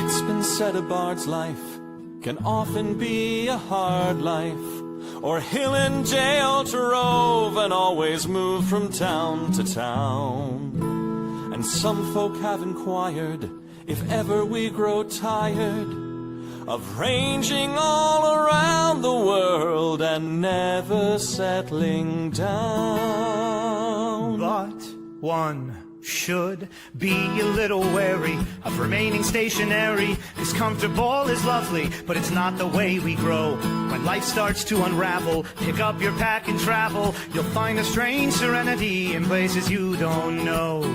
It's been said a bard's life can often be a hard life, or hill and jail to rove and always move from town to town. And some folk have inquired if ever we grow tired of ranging all around the world and never settling down. But one should be a little wary of remaining stationary, 'cause comfortable is lovely, but it's not the way we grow. When life starts to unravel, pick up your pack and travel. You'll find a strange serenity in places you don't know.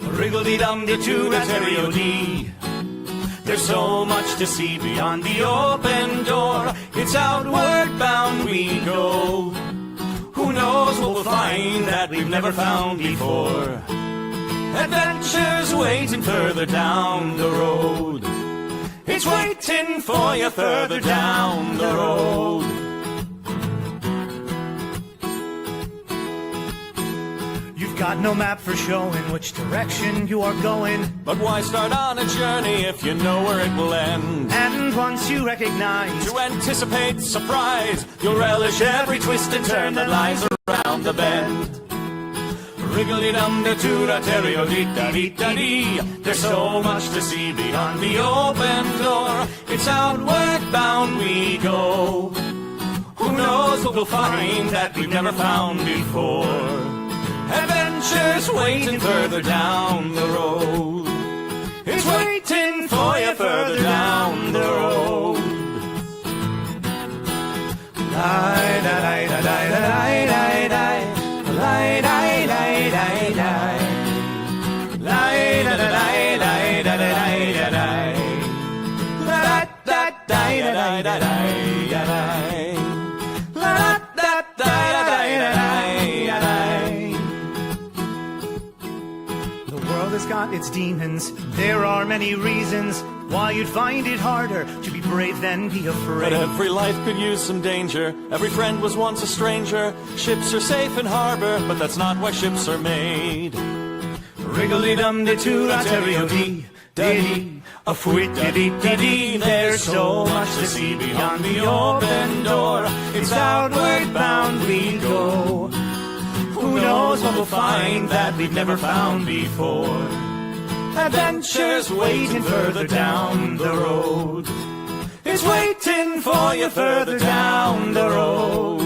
Wriggle-dee-dum-dee-doo-da-terry-o-dee. There's so much to see beyond the open door. It's outward bound we go. Who knows what we'll find that we've never found before. Adventures waiting further down the road. It's waiting for you further down the road. You've got no map for showing which direction you are going. But why start on a journey if you know where it will end? And once you recognize, to anticipate surprise, you'll relish every twist and turn that lies around the bend. Wriggle-dee-dum-dee-doo-da-terry-o-dee-da-dee-da-dee. There's so much to see beyond the open door. It's outward bound we go. Who knows what we'll find that we've never found before. Adventures waiting further down the road. It's waiting for you further down the road. The world has got its demons. There are many reasons why you'd find it harder to be brave than be afraid. But every life could use some danger. Every friend was once a stranger. Ships are safe in harbor, but that's not why ships are made. Wriggle-dee-dum-dee-doo-da-terry-o-dee-da-dee. A fwit-dee-dee-dee-dee. There's so much to see beyond the open door. It's outward bound we go. Who knows what we'll find that we've never found before. Adventures waiting further down the road. It's waiting for you further down the road.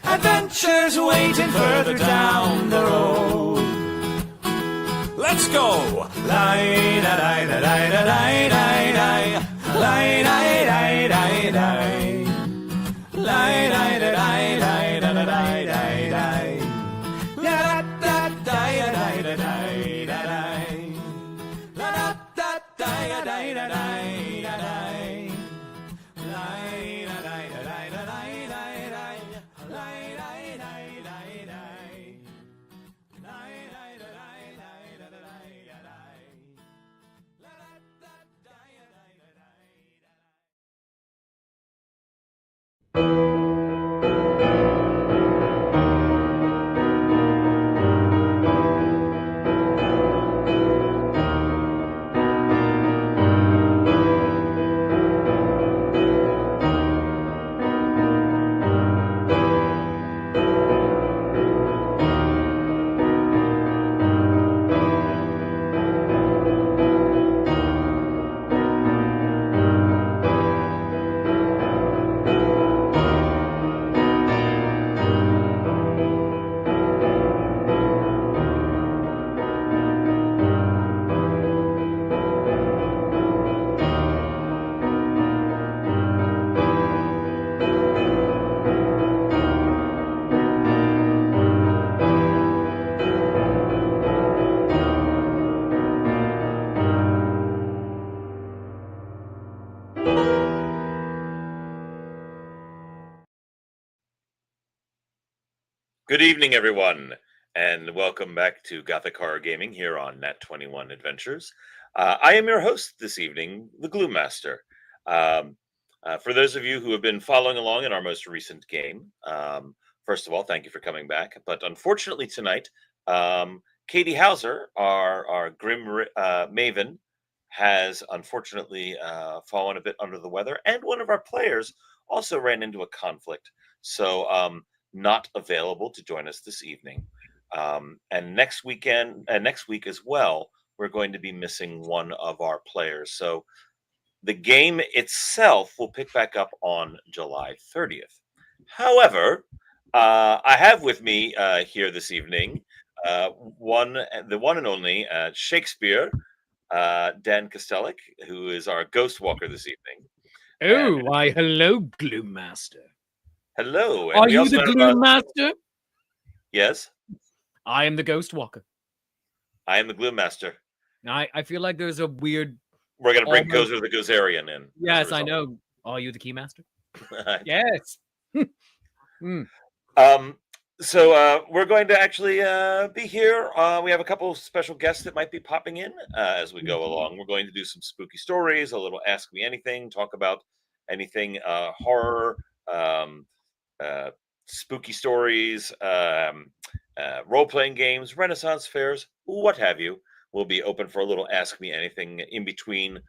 Adventures waiting further down the road. Let's go! Good evening, everyone, and welcome back to Gothic Horror Gaming here on Nat 21 Adventures. I am your host this evening, the Gloom Master. Um, for those of you who have been following along in our most recent game, first of all, thank you for coming back. But unfortunately tonight, Katie Hauser, our grim maven, has unfortunately fallen a bit under the weather, and one of our players also ran into a conflict. So not available to join us this evening. And next week as well, we're going to be missing one of our players. So the game itself will pick back up on July 30th. However, I have with me here this evening the one and only Shakespeare, Dan Kostelik, who is our Ghost Walker this evening. Oh, why, hello, Gloom Master. Hello. And Are we you also the have, Gloom Master? Yes, I am the Ghost Walker. I am the Gloom Master. I feel like there's a weird. We're going to bring Almost- Gozer the Gozerian in. Yes, I know. Are you the Key Master? know. Yes. So we're going to actually be here. We have a couple of special guests that might be popping in as we go along. We're going to do some spooky stories, a little Ask Me Anything, talk about anything horror, spooky stories, role-playing games, Renaissance fairs, what have you. We'll be open for a little Ask Me Anything in between,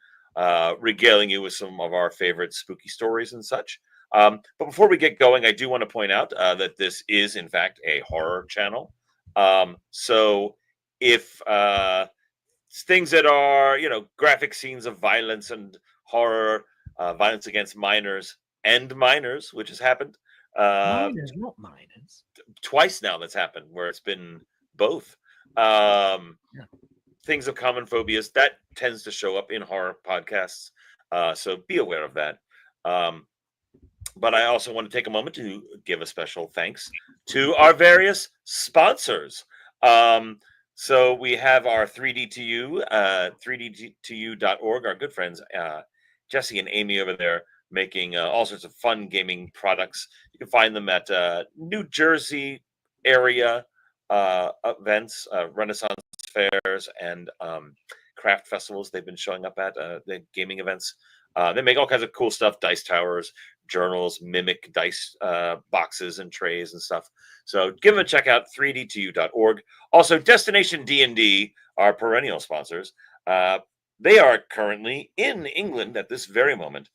regaling you with some of our favorite spooky stories and such. But before we get going, I do want to point out that this is, in fact, a horror channel. So if things that are, graphic scenes of violence and horror, violence against minors, which has happened Miners, not miners. twice now, that's happened, where it's been both. Things of common phobias, that tends to show up in horror podcasts. So be aware of that. But I also want to take a moment to give a special thanks to our various sponsors. So we have our 3D2U, 3D2U.org, our good friends, Jesse and Amy over there, making all sorts of fun gaming products. You can find them at New Jersey area events, Renaissance fairs, and craft festivals they've been showing up at, the gaming events. They make all kinds of cool stuff, dice towers, journals, mimic dice boxes and trays and stuff. So give them a check out, 3D2U.org. Also, Destination D&D, our perennial sponsors. They are currently in England at this very moment,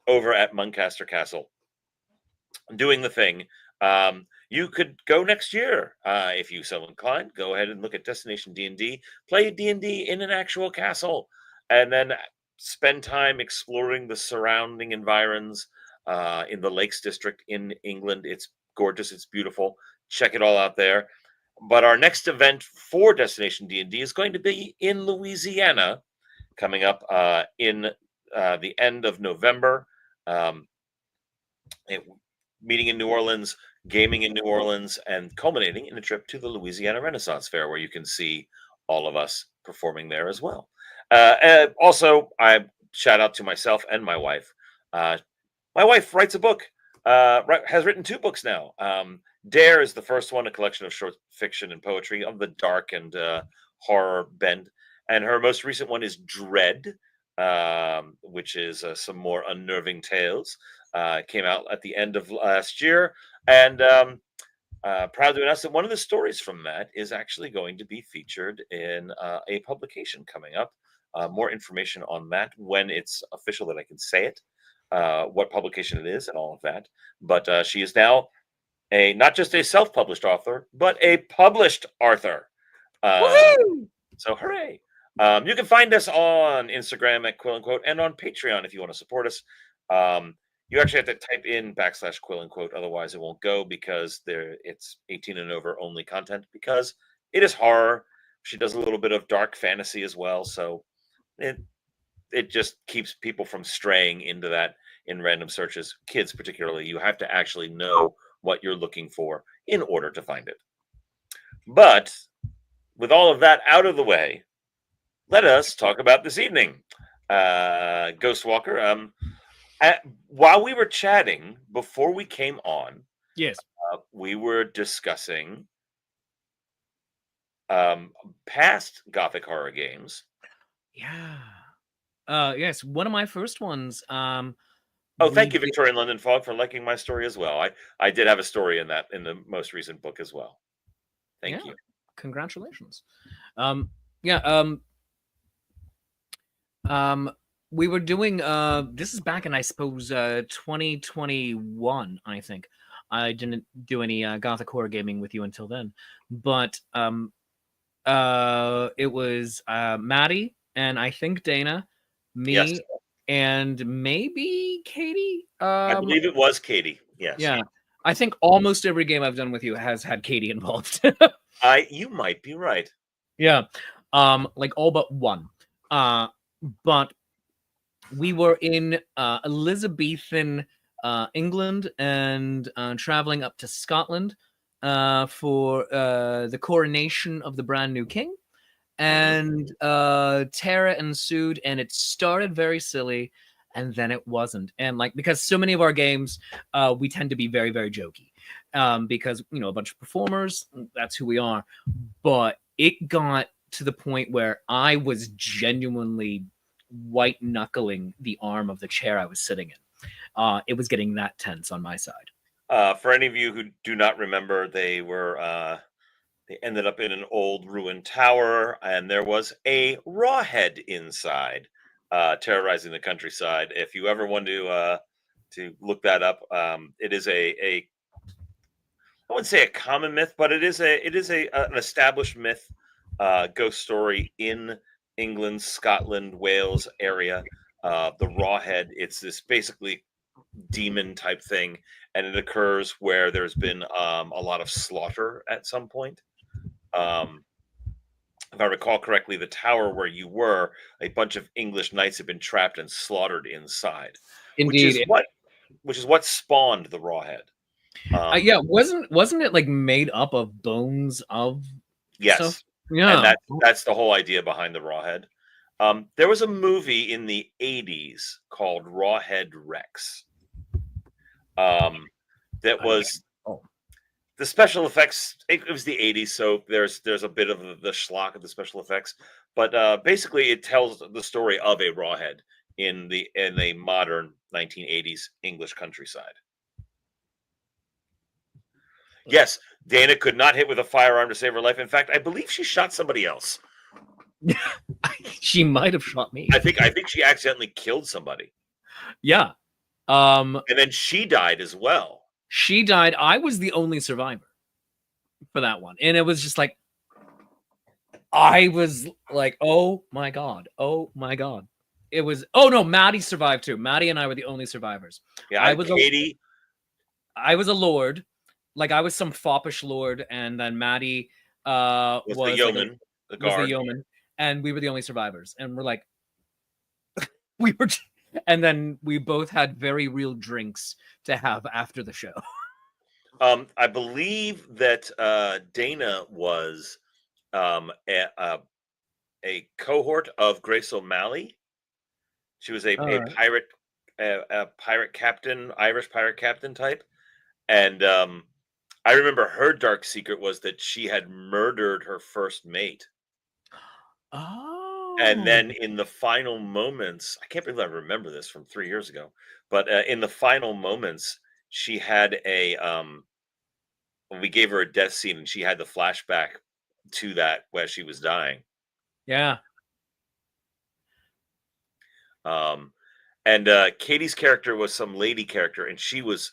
over at Muncaster Castle, doing the thing. You could go next year if you so inclined. Go ahead and look at Destination D&D, play D&D in an actual castle, and then spend time exploring the surrounding environs in the Lakes District in England. It's gorgeous. It's beautiful. Check it all out there. But our next event for Destination D&D is going to be in Louisiana, coming up in the end of November. Meeting in New Orleans, gaming in New Orleans, and culminating in a trip to the Louisiana Renaissance Fair, where you can see all of us performing there as well. And also, I shout out to myself and my wife. My wife writes a book, has written 2 books now. Dare is the first one, a collection of short fiction and poetry of the dark and horror bend. And her most recent one is Dread, which is some more unnerving tales. Came out at the end of last year. And proud to announce that one of the stories from that is actually going to be featured in a publication coming up. More information on that when it's official that I can say it, what publication it is and all of that. But she is now not just a self-published author, but a published author. So hooray. You can find us on Instagram at Quill and Quote, and on Patreon if you want to support us. You actually have to type in /Quill and Quote, otherwise it won't go, because it's 18 and over only content, because it is horror. She does a little bit of dark fantasy as well, so it just keeps people from straying into that in random searches. Kids particularly, you have to actually know what you're looking for in order to find it. But with all of that out of the way, let us talk about this evening. Ghost Walker, while we were chatting before we came on, Yes. we were discussing past Gothic horror games. Yeah. Yes, one of my first ones. Oh, We thank you, did, Victorian London Fog, for liking my story as well. I did have a story in the most recent book as well. yeah. Thank you. Congratulations. Yeah. Um, we were doing. This is back in, I suppose, 2021. I think I didn't do any Gothic horror gaming with you until then, but it was Maddie and I think Dana, Yes, me, and maybe Katie. I believe it was Katie. Yes, Yeah, I think almost every game I've done with you has had Katie involved. you might be right. Yeah, like all but one. But we were in Elizabethan England and traveling up to Scotland for the coronation of the brand new king. And terror ensued, and it started very silly, and then it wasn't. And like, because so many of our games, we tend to be very, very jokey, because a bunch of performers, that's who we are. But it got to the point where I was genuinely white knuckling the arm of the chair I was sitting in. It was getting that tense on my side. For any of you who do not remember, they ended up in an old ruined tower, and there was a rawhead inside, terrorizing the countryside. If you ever want to look that up, it is a I wouldn't say a common myth, but it is an established myth, ghost story in England, Scotland, Wales area. The rawhead, it's this basically demon type thing, and it occurs where there's been a lot of slaughter at some point. If I recall correctly, the tower where you were, a bunch of English knights have been trapped and slaughtered inside, which is Indeed. what spawned the rawhead. Yeah, wasn't it like made up of bones of Yes, stuff? Yeah. and that's the whole idea behind the rawhead. There was a movie in the '80s called Rawhead Rex. That was Oh. the special effects. It was the '80s, so there's a bit of the schlock of the special effects, but basically it tells the story of a rawhead in a modern 1980s English countryside. Yes, Dana could not hit with a firearm to save her life. In fact, I believe she shot somebody else. She might have shot me. I think she accidentally killed somebody. Yeah. And then she died as well. She died. I was the only survivor for that one. And it was just like, I was like, oh my God. Oh my God. It was, oh no, Maddie survived too. Maddie and I were the only survivors. Yeah, I was Katie. I was a lord. Like I was some foppish lord, and then Maddie was the yeoman, the guard. Was the yeoman, and we were the only survivors. And we're like, we were, and then we both had very real drinks to have after the show. I believe that Dana was a cohort of Grace O'Malley. She was a pirate, a pirate captain, Irish pirate captain type, and I remember her dark secret was that she had murdered her first mate. Oh. And then in the final moments, I can't believe I remember this from 3 years ago, but in the final moments, she had we gave her a death scene, and she had the flashback to that where she was dying. Yeah. And Katie's character was some lady character, and she was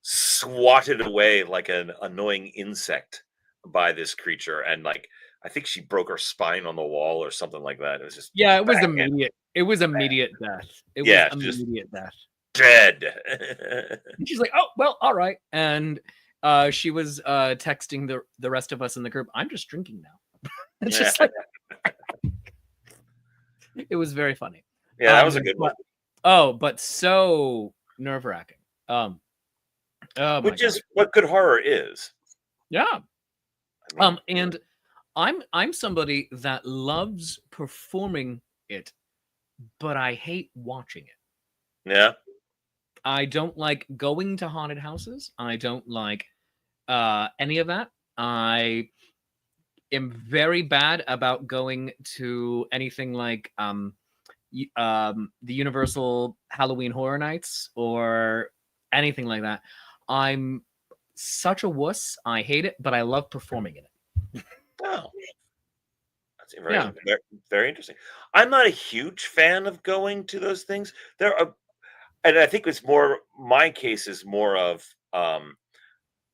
swatted away like an annoying insect by this creature, and like I think she broke her spine on the wall or something like that. It was just it was immediate. It was immediate death. It was immediate death. Dead. And she's like, oh well, all right. And she was texting the rest of us in the group. I'm just drinking now. It's just like it was very funny. Yeah, that was a good one. Oh, but so nerve-wracking. Which is what good horror is. Yeah. And I'm somebody that loves performing it, but I hate watching it. Yeah. I don't like going to haunted houses. I don't like any of that. am very bad about going to anything like the Universal Halloween Horror Nights or anything like that. I'm such a wuss. I hate it, but I love performing in it. Oh, that's Yeah. very, very interesting. I'm not a huge fan of going to those things. There are, and I think it's more my case is more of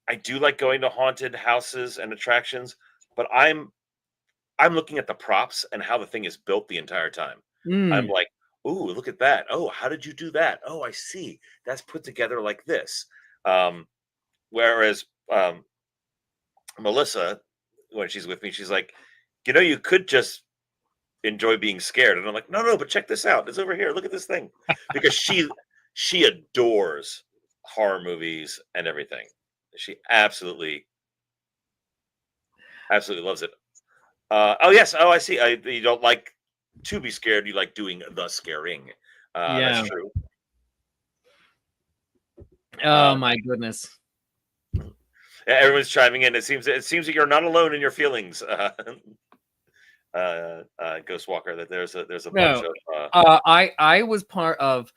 I do like going to haunted houses and attractions, but I'm looking at the props and how the thing is built the entire time. I'm Mm. like, "Ooh, look at that. Oh, how did you do that? Oh, I see. That's put together like this." Um, whereas Melissa, when she's with me, she's like, you could just enjoy being scared." And I'm like, "No, but check this out. It's over here. Look at this thing." Because she adores horror movies and everything. She absolutely loves it. Oh yes. Oh, I see. You don't like to be scared. You like doing the scaring. That's Yeah. true. Oh my goodness. Everyone's chiming in. It seems that you're not alone in your feelings, Ghost Walker. That there's a bunch No. of. I was part of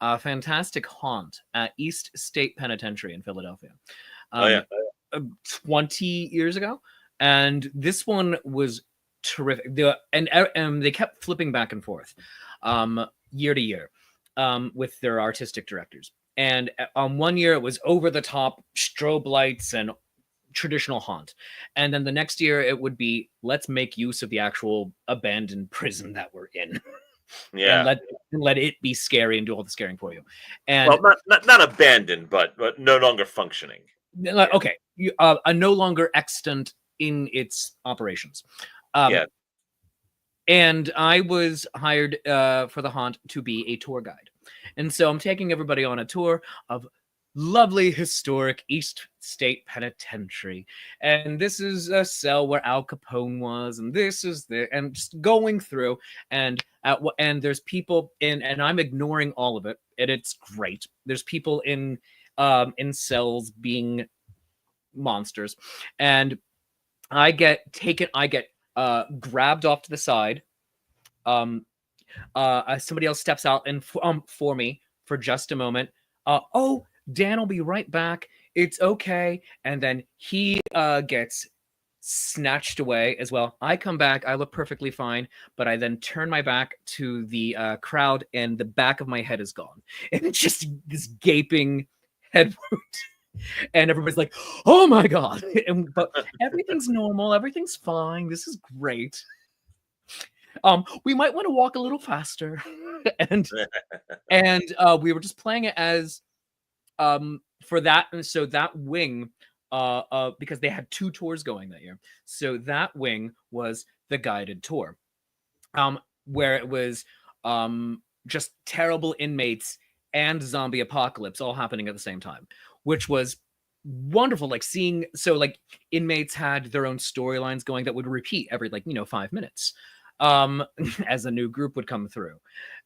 a fantastic haunt at East State Penitentiary in Philadelphia. Oh yeah. 20 years ago, and this one was terrific. They kept flipping back and forth, year to year, with their artistic directors. And on 1 year, it was over the top strobe lights and traditional haunt, and then the next year it would be let's make use of the actual abandoned prison that we're in. Yeah. And let it be scary and do all the scaring for you. And Well, not abandoned, but no longer functioning. okay, no longer extant in its operations. Yeah. And I was hired for the haunt to be a tour guide. And so I'm taking everybody on a tour of lovely historic East State Penitentiary. And this is a cell where Al Capone was, and this is the, and just going through, and there's people in, and I'm ignoring all of it, and it's great. There's people in cells being monsters, and I get grabbed off to the side. Somebody else steps out and for me for just a moment. Oh, Dan will be right back. It's okay. And then he gets snatched away as well. I come back. I look perfectly fine, but I then turn my back to the crowd, and the back of my head is gone, and it's just this gaping head wound. And everybody's like, "Oh my god!" But everything's normal. Everything's fine. This is great. We might want to walk a little faster, and we were just playing it as for that. And so that wing, because they had 2 tours going that year, so that wing was the guided tour, where it was just terrible inmates and zombie apocalypse all happening at the same time, which was wonderful. Like seeing, so like inmates had their own storylines going that would repeat every 5 minutes, as a new group would come through.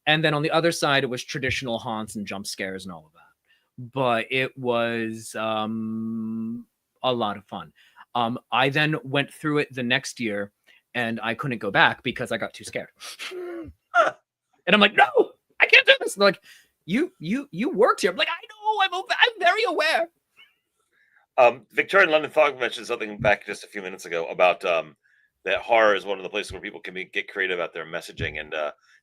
And then on the other side, it was traditional haunts and jump scares and all of that. But it was a lot of fun. I then went through it the next year, and I couldn't go back because I got too scared. And I'm like, "No, I can't do this." And they're like, you worked here. I'm like, "I know, I'm very aware." Victorian London Fog mentioned something back just a few minutes ago about that horror is one of the places where people can get creative about their messaging. And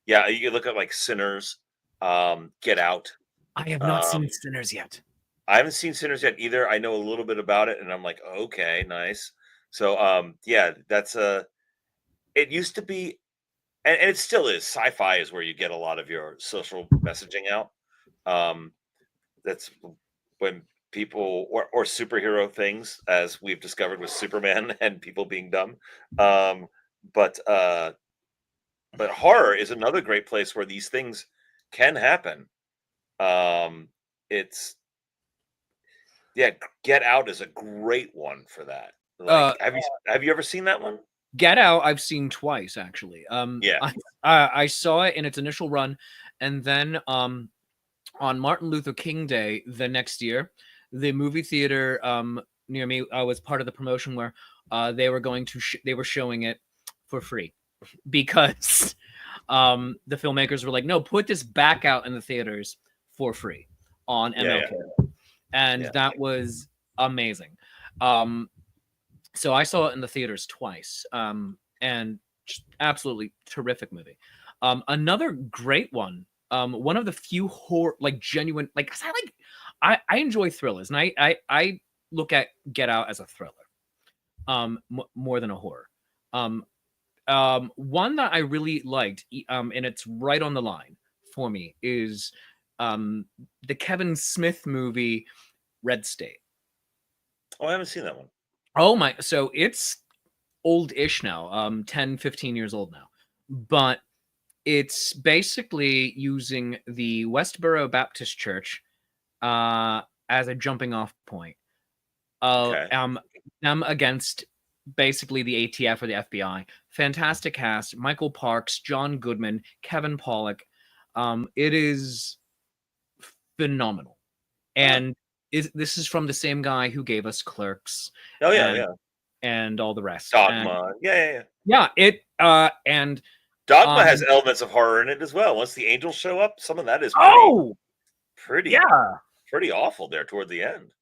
yeah, you can look at like Sinners, Get Out. I have not seen Sinners yet. I haven't seen Sinners yet either. I know a little bit about it, and I'm like, okay, nice. So yeah, that's it used to be, and it still is. Sci-fi is where you get a lot of your social messaging out. That's when people or superhero things, as we've discovered with Superman and people being dumb. But horror is another great place where these things can happen. It's yeah, Get Out is a great one for that. Like, have you ever seen that one? Get Out, I've seen twice actually. Yeah. I saw it in its initial run, and then on Martin Luther King Day the next year, the movie theater near me was part of the promotion where they were showing it for free because the filmmakers were like, no, put this back out in the theaters for free on MLK. And that was amazing. So I saw it in the theaters twice, and just absolutely terrific movie. Another great one, one of the few horror, like genuine, like I enjoy thrillers, and I look at Get Out as a thriller, more than a horror. One that I really liked, and it's right on the line for me, is the Kevin Smith movie Red State. Oh, I haven't seen that one. Oh my, so it's old-ish now, 10, 15 years old now. But it's basically using the Westboro Baptist Church as a jumping off point. Them against basically the ATF or the FBI. Fantastic cast: Michael Parks, John Goodman, Kevin Pollak. It is phenomenal. And this is from the same guy who gave us Clerks. Oh yeah, and all the rest. Dogma. And, and Dogma has elements of horror in it as well. Once the angels show up, some of that is pretty awful there toward the end.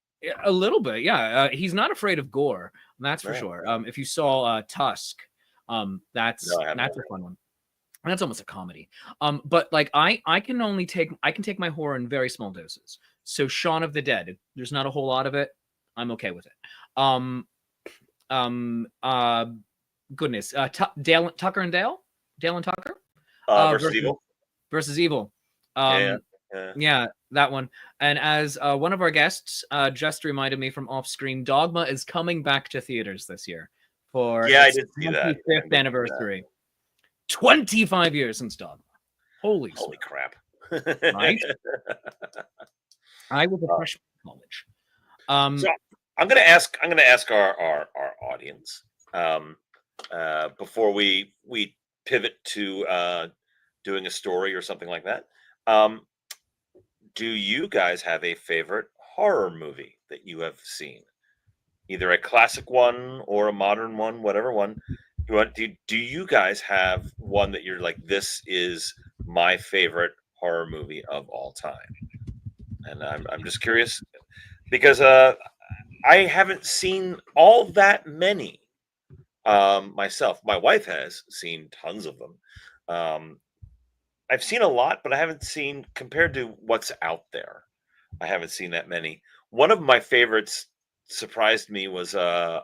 A little bit, yeah. He's not afraid of gore, that's for sure. If you saw Tusk, that's a fun one. And that's almost a comedy. But like I can take my horror in very small doses. So Shaun of the Dead, there's not a whole lot of it. I'm okay with it. Goodness, Tucker and Dale and Tucker versus Evil. Yeah, that one. And as one of our guests just reminded me from off screen, Dogma is coming back to theaters this year for I did see that 25th anniversary. 25 years since Dogma. Holy crap! Right? I was a freshman in college. So I'm going to ask our audience before we pivot to doing a story or something like that. Do you guys have a favorite horror movie that you have seen? Either a classic one or a modern one, whatever one you want. Do you guys have one that you're like, this is my favorite horror movie of all time? And I'm just curious because I haven't seen all that many myself. My wife has seen tons of them. I've seen a lot, but I haven't seen, compared to what's out there, I haven't seen that many. One of my favorites surprised me was the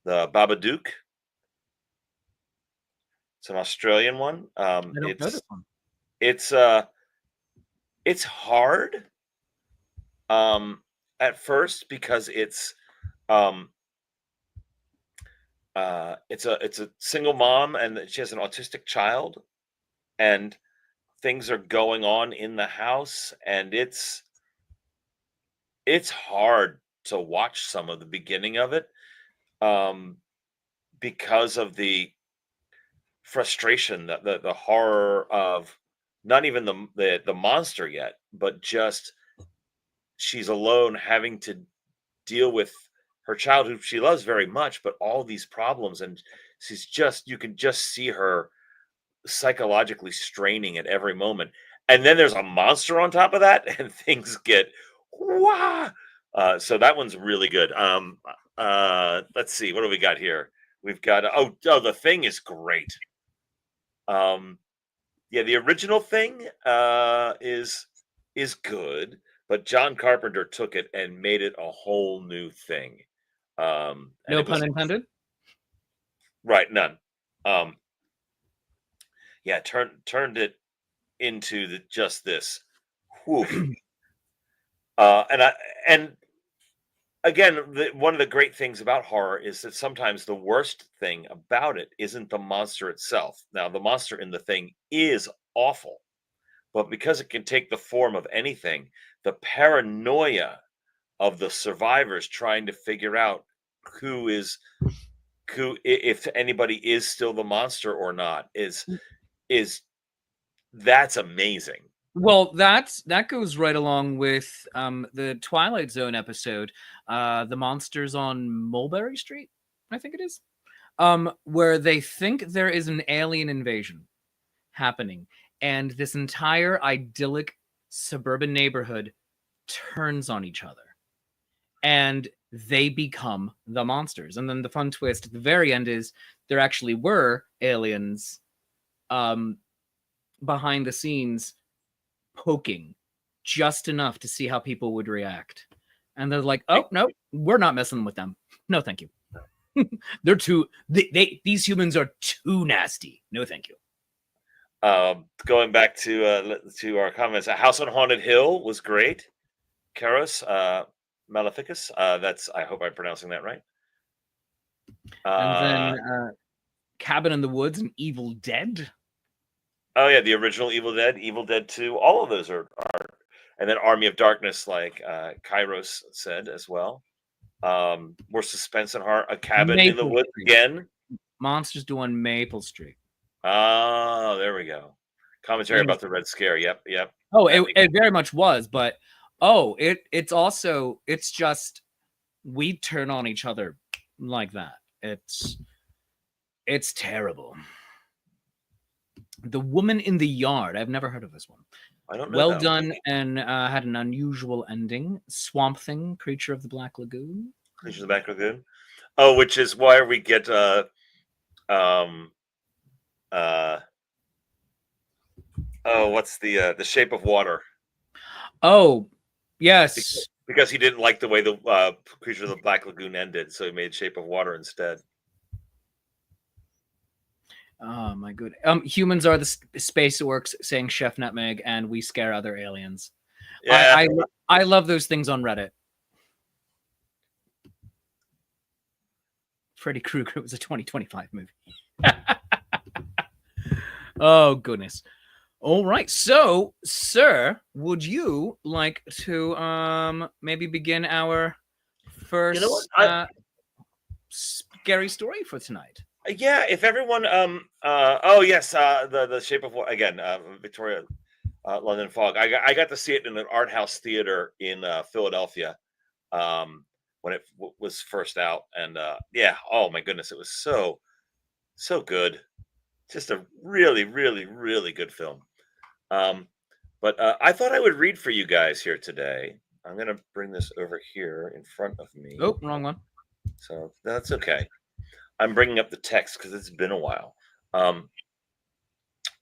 Babadook. It's an Australian one. I don't know this one. It's hard at first because it's a single mom and she has an autistic child, and things are going on in the house, and it's hard to watch some of the beginning of it because of the frustration, the horror of not even the monster yet, but just she's alone having to deal with her child who she loves very much, but all these problems, and you can just see her psychologically straining at every moment. And then there's a monster on top of that, and things get wah. So that one's really good. Let's see, what do we got here? We've got The Thing is great. The original Thing is good, but John Carpenter took it and made it a whole new thing. No pun intended. Right, none. Turned it into just this. And again, one of the great things about horror is that sometimes the worst thing about it isn't the monster itself. Now, the monster in The Thing is awful, but because it can take the form of anything, the paranoia of the survivors trying to figure out who, if anybody is still the monster or not, that's amazing. Well, that goes right along with the Twilight Zone episode, The Monsters on Mulberry Street. I think it is. Where they think there is an alien invasion happening, and this entire idyllic suburban neighborhood turns on each other, and they become the monsters. And then the fun twist at the very end is there actually were aliens behind the scenes poking just enough to see how people would react. And they're like, oh, no, we're not messing with them. No, thank you. They're too, these humans are too nasty. No, thank you. Going back to our comments, A House on Haunted Hill was great. Karos Maleficus. That's, I hope I'm pronouncing that right. And then Cabin in the Woods and Evil Dead. Oh yeah, the original Evil Dead 2. All of those are, and then Army of Darkness, like Kairos said as well. More suspense and horror. A Cabin in the Woods again. Monsters do on Maple Street. Oh, there we go. Commentary about the Red Scare. Yep. Oh, it very much was, but it's just we turn on each other like that. It's terrible. The Woman in the Yard. I've never heard of this one. I don't know. Well done, and had an unusual ending. Swamp Thing, Creature of the Black Lagoon. Creature of the Black Lagoon. Oh, which is why we get what's the Shape of Water? Oh, yes. Because he didn't like the way the Creature of the Black Lagoon ended, so he made Shape of Water instead. Oh my good. Humans are the space orcs saying Chef Nutmeg, and we scare other aliens. Yeah. I love those things on Reddit. Freddy Krueger was a 2025 movie. Oh goodness. All right. So, sir, would you like to maybe begin our first scary story for tonight? Yeah, if everyone the Shape of Water again, Victoria London Fog. I got to see it in an art house theater in Philadelphia when it was first out, and oh my goodness, it was so good. Just a really, really, really good film. But I thought I would read for you guys here today. I'm going to bring this over here in front of me. Oh, wrong one. So that's okay. I'm bringing up the text because it's been a while.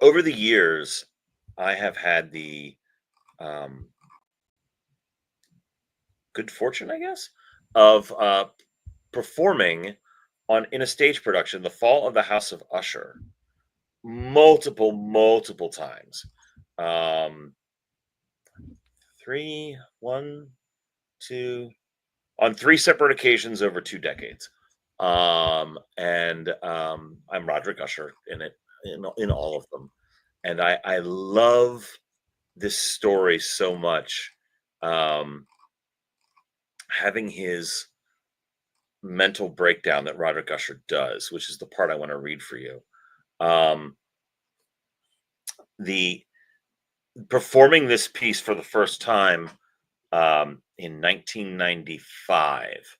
Over the years, I have had the good fortune, I guess, of performing in a stage production, The Fall of the House of Usher, multiple times. 3 separate occasions over 2 decades. I'm Roderick Usher in it, in all of them. And I love this story so much. Having his mental breakdown that Roderick Usher does, which is the part I want to read for you. The performing this piece for the first time in 1995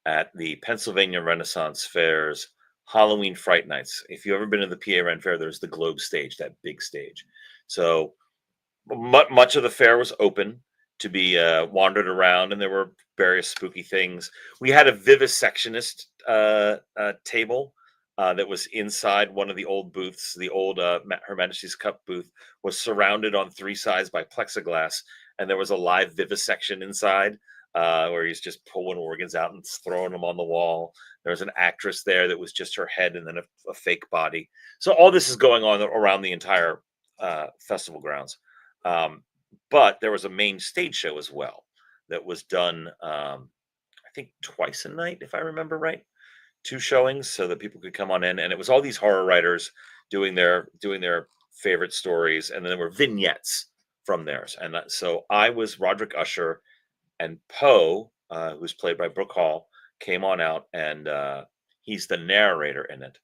at the Pennsylvania Renaissance Fair's Halloween Fright Nights. If you've ever been to the PA Ren Fair, there's the Globe stage, that big stage. So much of the fair was open to be wandered around, and there were various spooky things. We had a vivisectionist table that was inside one of the old booths. The old Her Majesty's Cup booth was surrounded on 3 sides by plexiglass, and there was a live vivisection inside where he's just pulling organs out and throwing them on the wall. There was an actress there that was just her head and then a fake body. So all this is going on around the entire festival grounds. But there was a main stage show as well that was done, I think, twice a night, if I remember right. 2 showings so that people could come on in, and it was all these horror writers doing their favorite stories, and then there were vignettes from theirs. And so I was Roderick Usher, and Poe, who's played by Brooke Hall, came on out, and he's the narrator in it.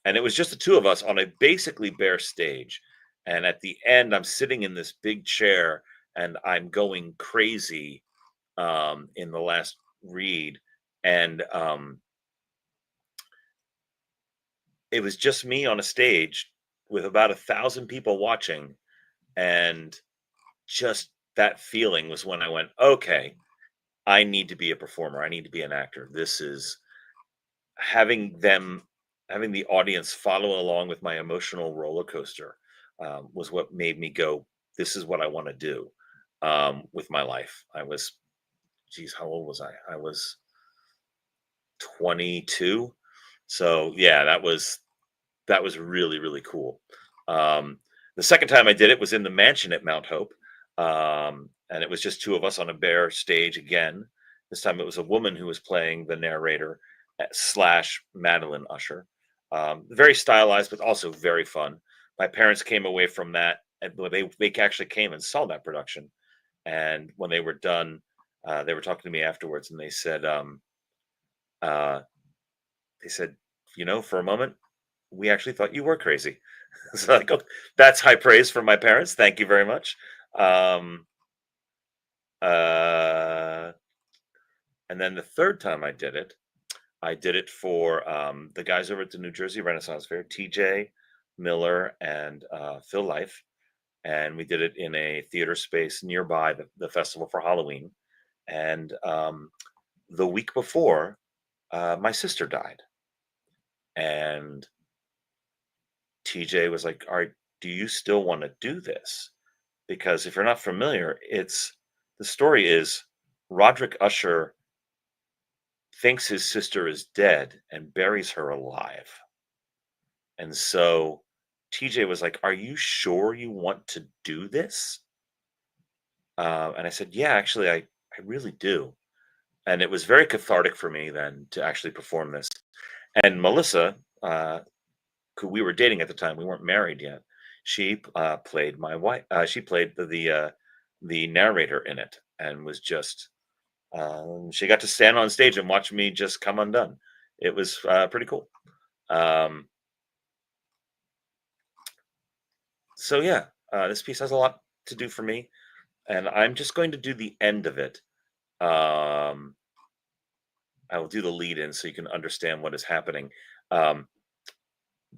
And it was just the 2 of us on a basically bare stage. And at the end, I'm sitting in this big chair, and I'm going crazy in the last read, and it was just me on a stage with about 1,000 people watching, and just that feeling was when I went, okay, I need to be a performer. I need to be an actor. This is having the audience follow along with my emotional roller coaster, was what made me go, this is what I want to do, with my life. I was, geez, how old was I? I was 22. So yeah, that was really, really cool. The second time I did it was in the mansion at Mount Hope. And it was just two of us on a bare stage again. This time it was a woman who was playing the narrator slash Madeline Usher. Very stylized, but also very fun. My parents came away from that, and they actually came and saw that production. And when they were done, they were talking to me afterwards, and uh, they said, for a moment, we actually thought you were crazy. So like, oh, that's high praise from my parents. Thank you very much. Um, uh, and then the third time I did it for the guys over at the New Jersey Renaissance Fair, TJ Miller and Phil Life. And we did it in a theater space nearby the festival for Halloween. And the week before, my sister died. And TJ was like, all right, do you still want to do this? Because if you're not familiar, the story is Roderick Usher thinks his sister is dead and buries her alive. And so TJ was like, are you sure you want to do this? And I said, yeah, actually, I really do. And it was very cathartic for me then to actually perform this. And Melissa, who we were dating at the time, we weren't married yet. She played my wife. She played the narrator in it, and was just. She got to stand on stage and watch me just come undone. It was pretty cool. So yeah, this piece has a lot to do for me, and I'm just going to do the end of it. I will do the lead in so you can understand what is happening. The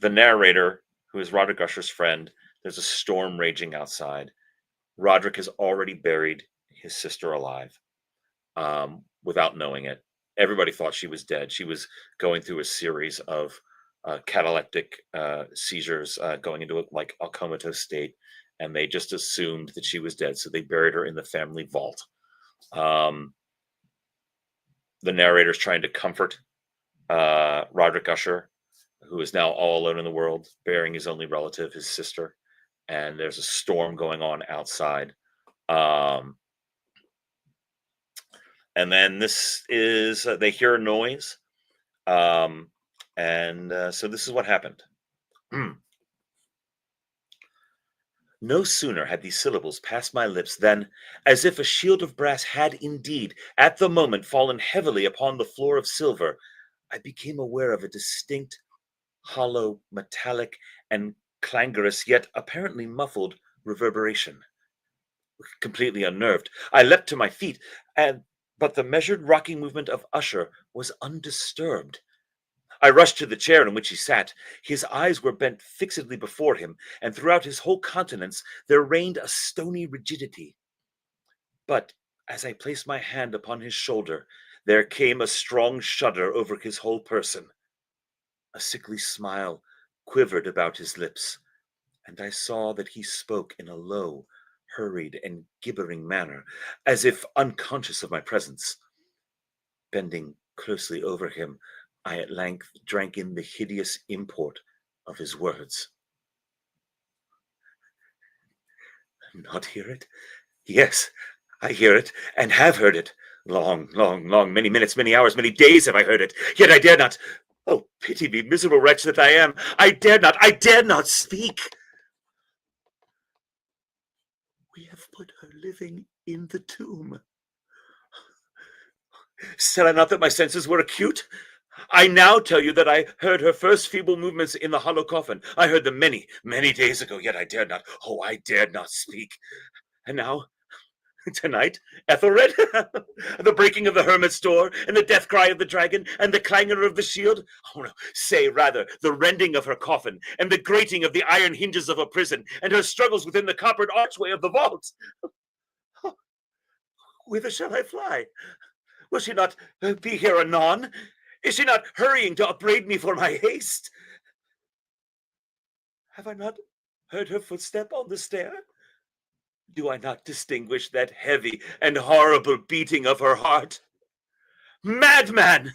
narrator, who is Roderick Usher's friend, there's a storm raging outside. Roderick has already buried his sister alive, without knowing it. Everybody thought she was dead. She was going through a series of cataleptic seizures, going into a comatose state, and they just assumed that she was dead, so they buried her in the family vault. The narrator's trying to comfort Roderick Usher, who is now all alone in the world, burying his only relative, his sister. And there's a storm going on outside. And then this is, they hear a noise. So this is what happened. No sooner had these syllables passed my lips than, as if a shield of brass had indeed at the moment fallen heavily upon the floor of silver, I became aware of a distinct, hollow, metallic, and clangorous, yet apparently muffled reverberation. Completely unnerved, I leapt to my feet, but the measured rocking movement of Usher was undisturbed. I rushed to the chair in which he sat. His eyes were bent fixedly before him, and throughout his whole countenance there reigned a stony rigidity. But as I placed my hand upon his shoulder, there came a strong shudder over his whole person. A sickly smile quivered about his lips, and I saw that he spoke in a low, hurried, and gibbering manner, as if unconscious of my presence. Bending closely over him, I at length drank in the hideous import of his words. Not hear it? Yes, I hear it, and have heard it. Long, many minutes, many hours, many days have I heard it, yet I dare not. Oh, pity me, miserable wretch that I am! I dare not speak! We have put her living in the tomb. Said I not that my senses were acute? I now tell you that I heard her first feeble movements in the hollow coffin. I heard them many, many days ago, yet I dared not. Oh, I dared not speak. And now Tonight, Ethelred, the breaking of the hermit's door, and the death cry of the dragon, and the clangor of the shield. Oh no, say rather, the rending of her coffin, and the grating of the iron hinges of a prison, and her struggles within the coppered archway of the vault. Whither shall I fly? Will she not be here anon? Is she not hurrying to upbraid me for my haste? Have I not heard her footstep on the stair? Do I not distinguish that heavy and horrible beating of her heart? Madman!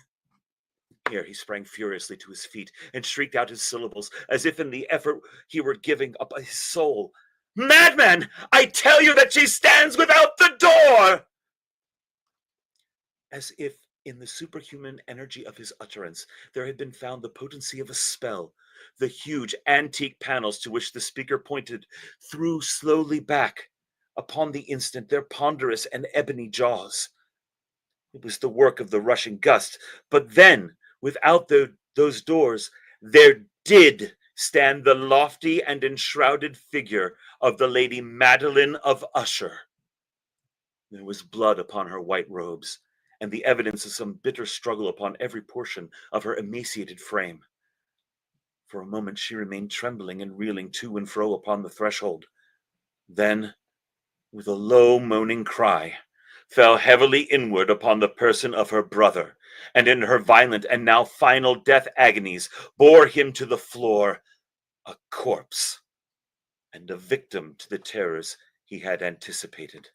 Here he sprang furiously to his feet and shrieked out his syllables as if in the effort he were giving up his soul. Madman! I tell you that she stands without the door! As if in the superhuman energy of his utterance there had been found the potency of a spell. The huge antique panels to which the speaker pointed threw slowly back upon the instant their ponderous and ebony jaws. It was the work of the rushing gust, but then, without those doors, there did stand the lofty and enshrouded figure of the Lady Madeline of Usher. There was blood upon her white robes, and the evidence of some bitter struggle upon every portion of her emaciated frame. For a moment she remained trembling and reeling to and fro upon the threshold. Then, with a low moaning cry, fell heavily inward upon the person of her brother, and in her violent and now final death agonies bore him to the floor, a corpse, and a victim to the terrors he had anticipated.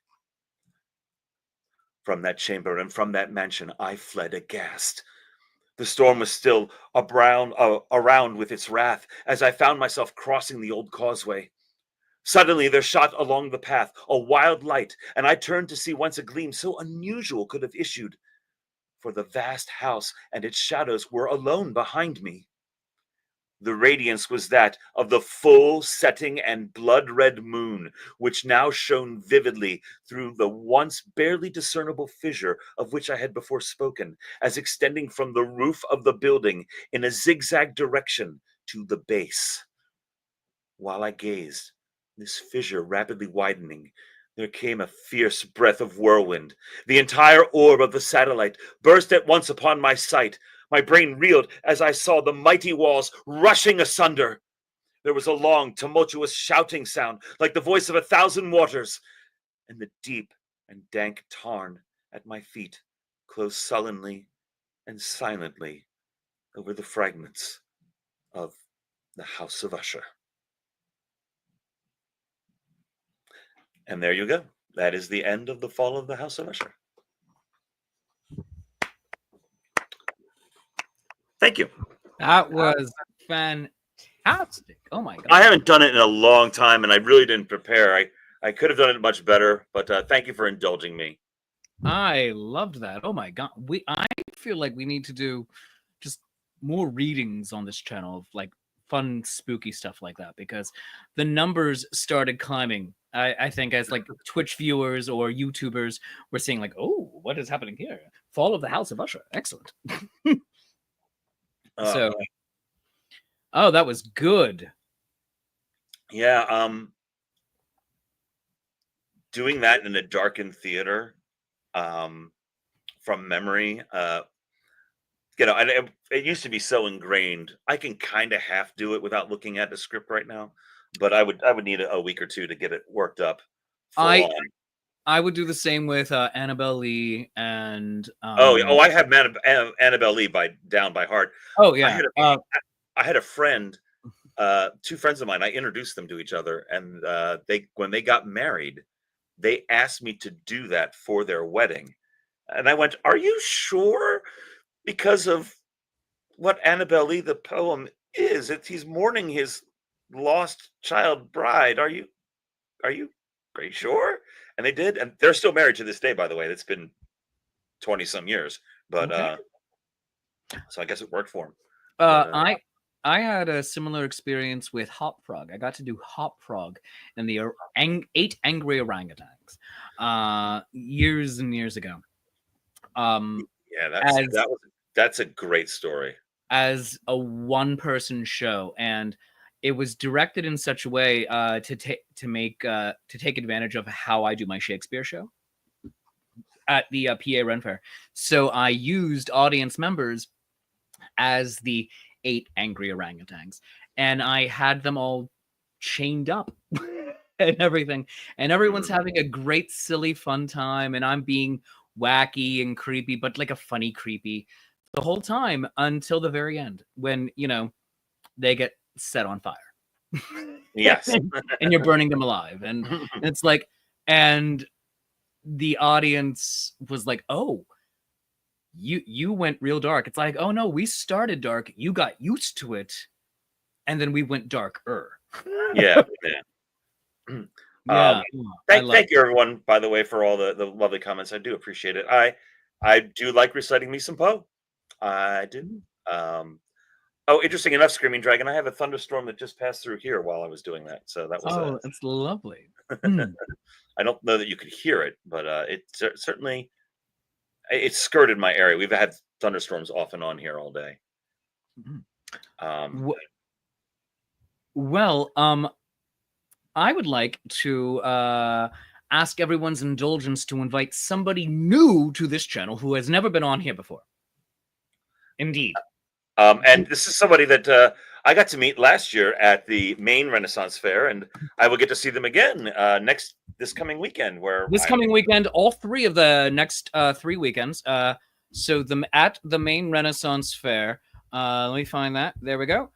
From that chamber and from that mansion I fled aghast. The storm was still around with its wrath as I found myself crossing the old causeway. Suddenly there shot along the path a wild light, and I turned to see whence a gleam so unusual could have issued, for the vast house and its shadows were alone behind me. The radiance was that of the full setting and blood-red moon, which now shone vividly through the once barely discernible fissure of which I had before spoken, as extending from the roof of the building in a zigzag direction to the base. While I gazed, this fissure rapidly widening, there came a fierce breath of whirlwind. The entire orb of the satellite burst at once upon my sight. My brain reeled as I saw the mighty walls rushing asunder. There was a long, tumultuous shouting sound, like the voice of 1,000 waters, and the deep and dank tarn at my feet closed sullenly and silently over the fragments of the House of Usher. And there you go. That is the end of the fall of the House of Usher. Thank you. That was fantastic. Oh my god. I haven't done it in a long time, and I really didn't prepare. I could have done it much better, but thank you for indulging me. I loved that. Oh my god. I feel like we need to do just more readings on this channel of like fun, spooky stuff like that, because the numbers started climbing. I think as like Twitch viewers or YouTubers were seeing like, oh, what is happening here? Fall of the House of Usher. Excellent. So, oh, that was good. Yeah, doing that in a darkened theater, from memory, and it used to be so ingrained. I can kind of half do it without looking at the script right now, but I would need a week or two to get it worked up. I would do the same with Annabelle Lee and I have Annabelle Lee down by heart. Oh yeah, I had a friend, two friends of mine. I introduced them to each other, and when they got married, they asked me to do that for their wedding, and I went, "Are you sure?" Because of what Annabelle Lee the poem is, he's mourning his lost child bride. Are you sure? And they did, and they're still married to this day, by the way. It's been 20 some years, but okay. So I guess it worked for him. I had a similar experience with Hop Frog. I got to do Hop Frog and the 8 Angry Orangutans years and years ago. Yeah, that's a great story. As a one-person show, and it was directed in such a way to take advantage of how I do my Shakespeare show. at the PA Ren Fair. So I used audience members as the 8 angry orangutans, and I had them all chained up and everything, and everyone's having a great, silly, fun time, and I'm being wacky and creepy, but like a funny creepy the whole time until the very end when, you know, they get set on fire. Yes. And you're burning them alive. And it's like, and the audience was like, oh, you went real dark. It's like, oh no, we started dark. You got used to it. And then we went darker. Yeah. Yeah. Thank you, everyone, by the way, for all the lovely comments. I do appreciate it. I do like reciting me some Poe. I do. Oh, interesting enough, Screaming Dragon, I have a thunderstorm that just passed through here while I was doing that. So that was it's lovely. I don't know that you could hear it, but it certainly it skirted my area. We've had thunderstorms off and on here all day. Well, I would like to ask everyone's indulgence to invite somebody new to this channel who has never been on here before. Indeed. And this is somebody that I got to meet last year at the main Renaissance Fair, and I will get to see them again this coming weekend. Coming weekend, all 3 of the next 3 weekends. So at the main Renaissance Fair. Let me find that. There we go.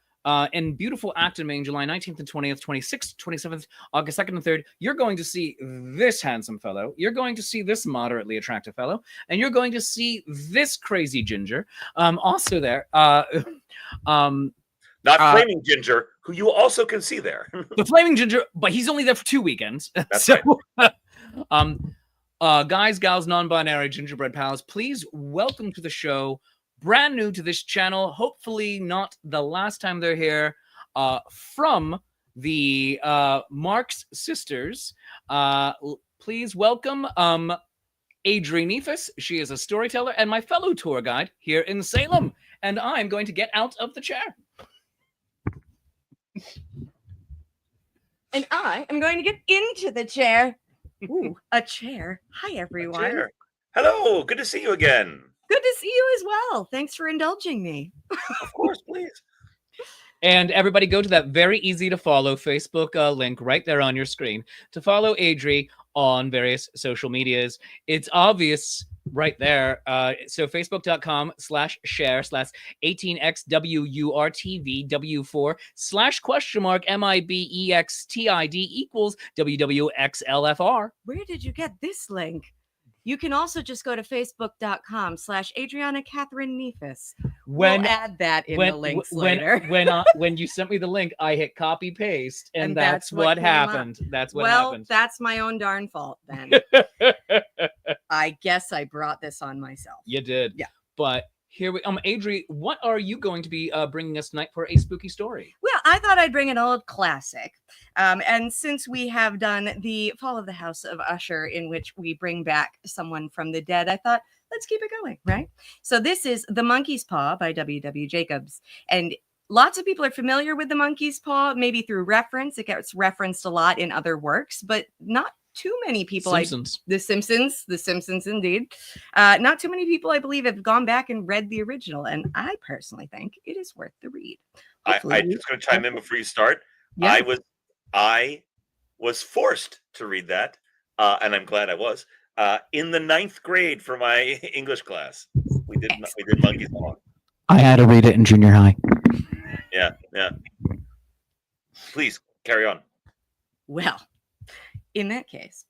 In beautiful Acton, Maine, July 19th and 20th, 26th, 27th, August 2nd and 3rd, you're going to see this handsome fellow. You're going to see this moderately attractive fellow. And you're going to see this crazy ginger. Also there. Not Flaming Ginger, who you also can see there. The Flaming Ginger, but he's only there for 2 weekends. That's right. Guys, gals, non-binary gingerbread pals, please welcome to the show, brand new to this channel, hopefully not the last time they're here, from the Marx Sisters. Please welcome Adri Nephis. She is a storyteller and my fellow tour guide here in Salem. And I'm going to get out of the chair. And I am going to get into the chair. Ooh, a chair. Hi, everyone. Hello. Good to see you again. Good to see you as well. Thanks for indulging me. Of course, please. And everybody go to that very easy to follow Facebook link right there on your screen to follow Adri on various social medias. It's obvious right there. So facebook.com/share/18xwurtv_mibextid=WWXLFR. Where did you get this link? You can also just go to facebook.com/Adriana Catherine Nephis. We'll add that in the links later. When you sent me the link, I hit copy paste, and that's what happened. That's what happened. That's my own darn fault then. I guess I brought this on myself. You did. Yeah. But here we Adri, what are you going to be bringing us tonight for a spooky story? Well, I thought I'd bring an old classic. And since we have done the Fall of the House of Usher, in which we bring back someone from the dead, I thought, let's keep it going, right? So this is The Monkey's Paw by W.W. Jacobs. And lots of people are familiar with The Monkey's Paw, maybe through reference. It gets referenced a lot in other works, but not too many people. The Simpsons indeed. Not too many people, I believe, have gone back and read the original, and I personally think it is worth the read. I'm just going to chime in before you start. Yeah. I was forced to read that, and I'm glad I was, in the 9th grade for my English class. We did Monkey's Paw. I had to read it in junior high. Yeah. Please carry on. Well, in that case,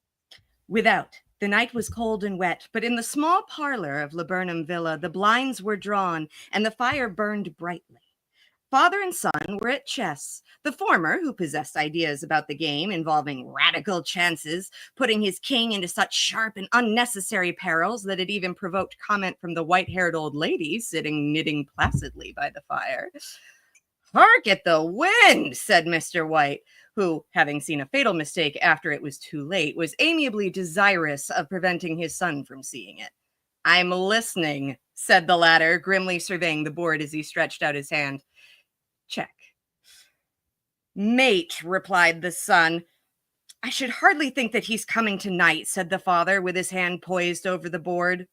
without, the night was cold and wet, but in the small parlor of Laburnum Villa, the blinds were drawn and the fire burned brightly. Father and son were at chess. The former, who possessed ideas about the game involving radical chances, putting his king into such sharp and unnecessary perils that it even provoked comment from the white-haired old lady sitting knitting placidly by the fire. "Hark at the wind," said Mr. White, who, having seen a fatal mistake after it was too late, was amiably desirous of preventing his son from seeing it. "I'm listening," said the latter, grimly surveying the board as he stretched out his hand. "Check." "Mate," replied the son, I should hardly think that he's coming tonight, said the father, with his hand poised over the board.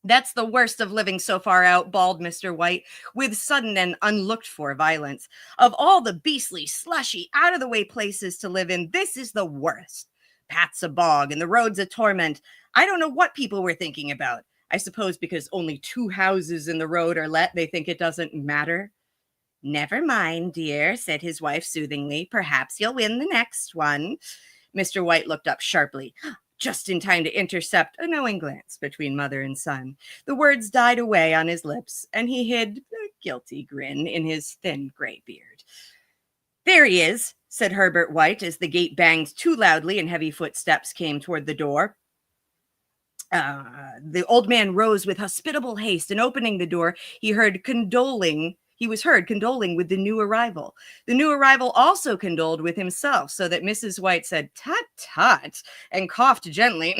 That's the worst of living so far out, bawled Mr. White, with sudden and unlooked-for violence. Of all the beastly, slushy, out-of-the-way places to live in, this is the worst. Pat's a bog, and the road's a torment. I don't know what people were thinking about. I suppose because only 2 houses in the road are let, they think it doesn't matter. Never mind, dear, said his wife soothingly. Perhaps you'll win the next one. Mr. White looked up sharply, just in time to intercept a knowing glance between mother and son. The words died away on his lips, and he hid a guilty grin in his thin gray beard. There he is, said Herbert White, as the gate banged too loudly and heavy footsteps came toward the door. The old man rose with hospitable haste, and opening the door, he was heard condoling with the new arrival. The new arrival also condoled with himself, so that Mrs. White said, "Tut, tut," and coughed gently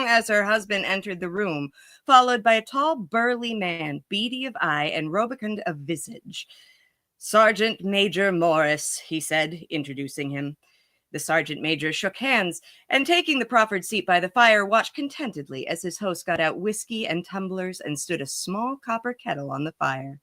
as her husband entered the room, followed by a tall, burly man, beady of eye and rubicund of visage. "Sergeant Major Morris," he said, introducing him. The sergeant major shook hands, and taking the proffered seat by the fire, watched contentedly as his host got out whiskey and tumblers and stood a small copper kettle on the fire.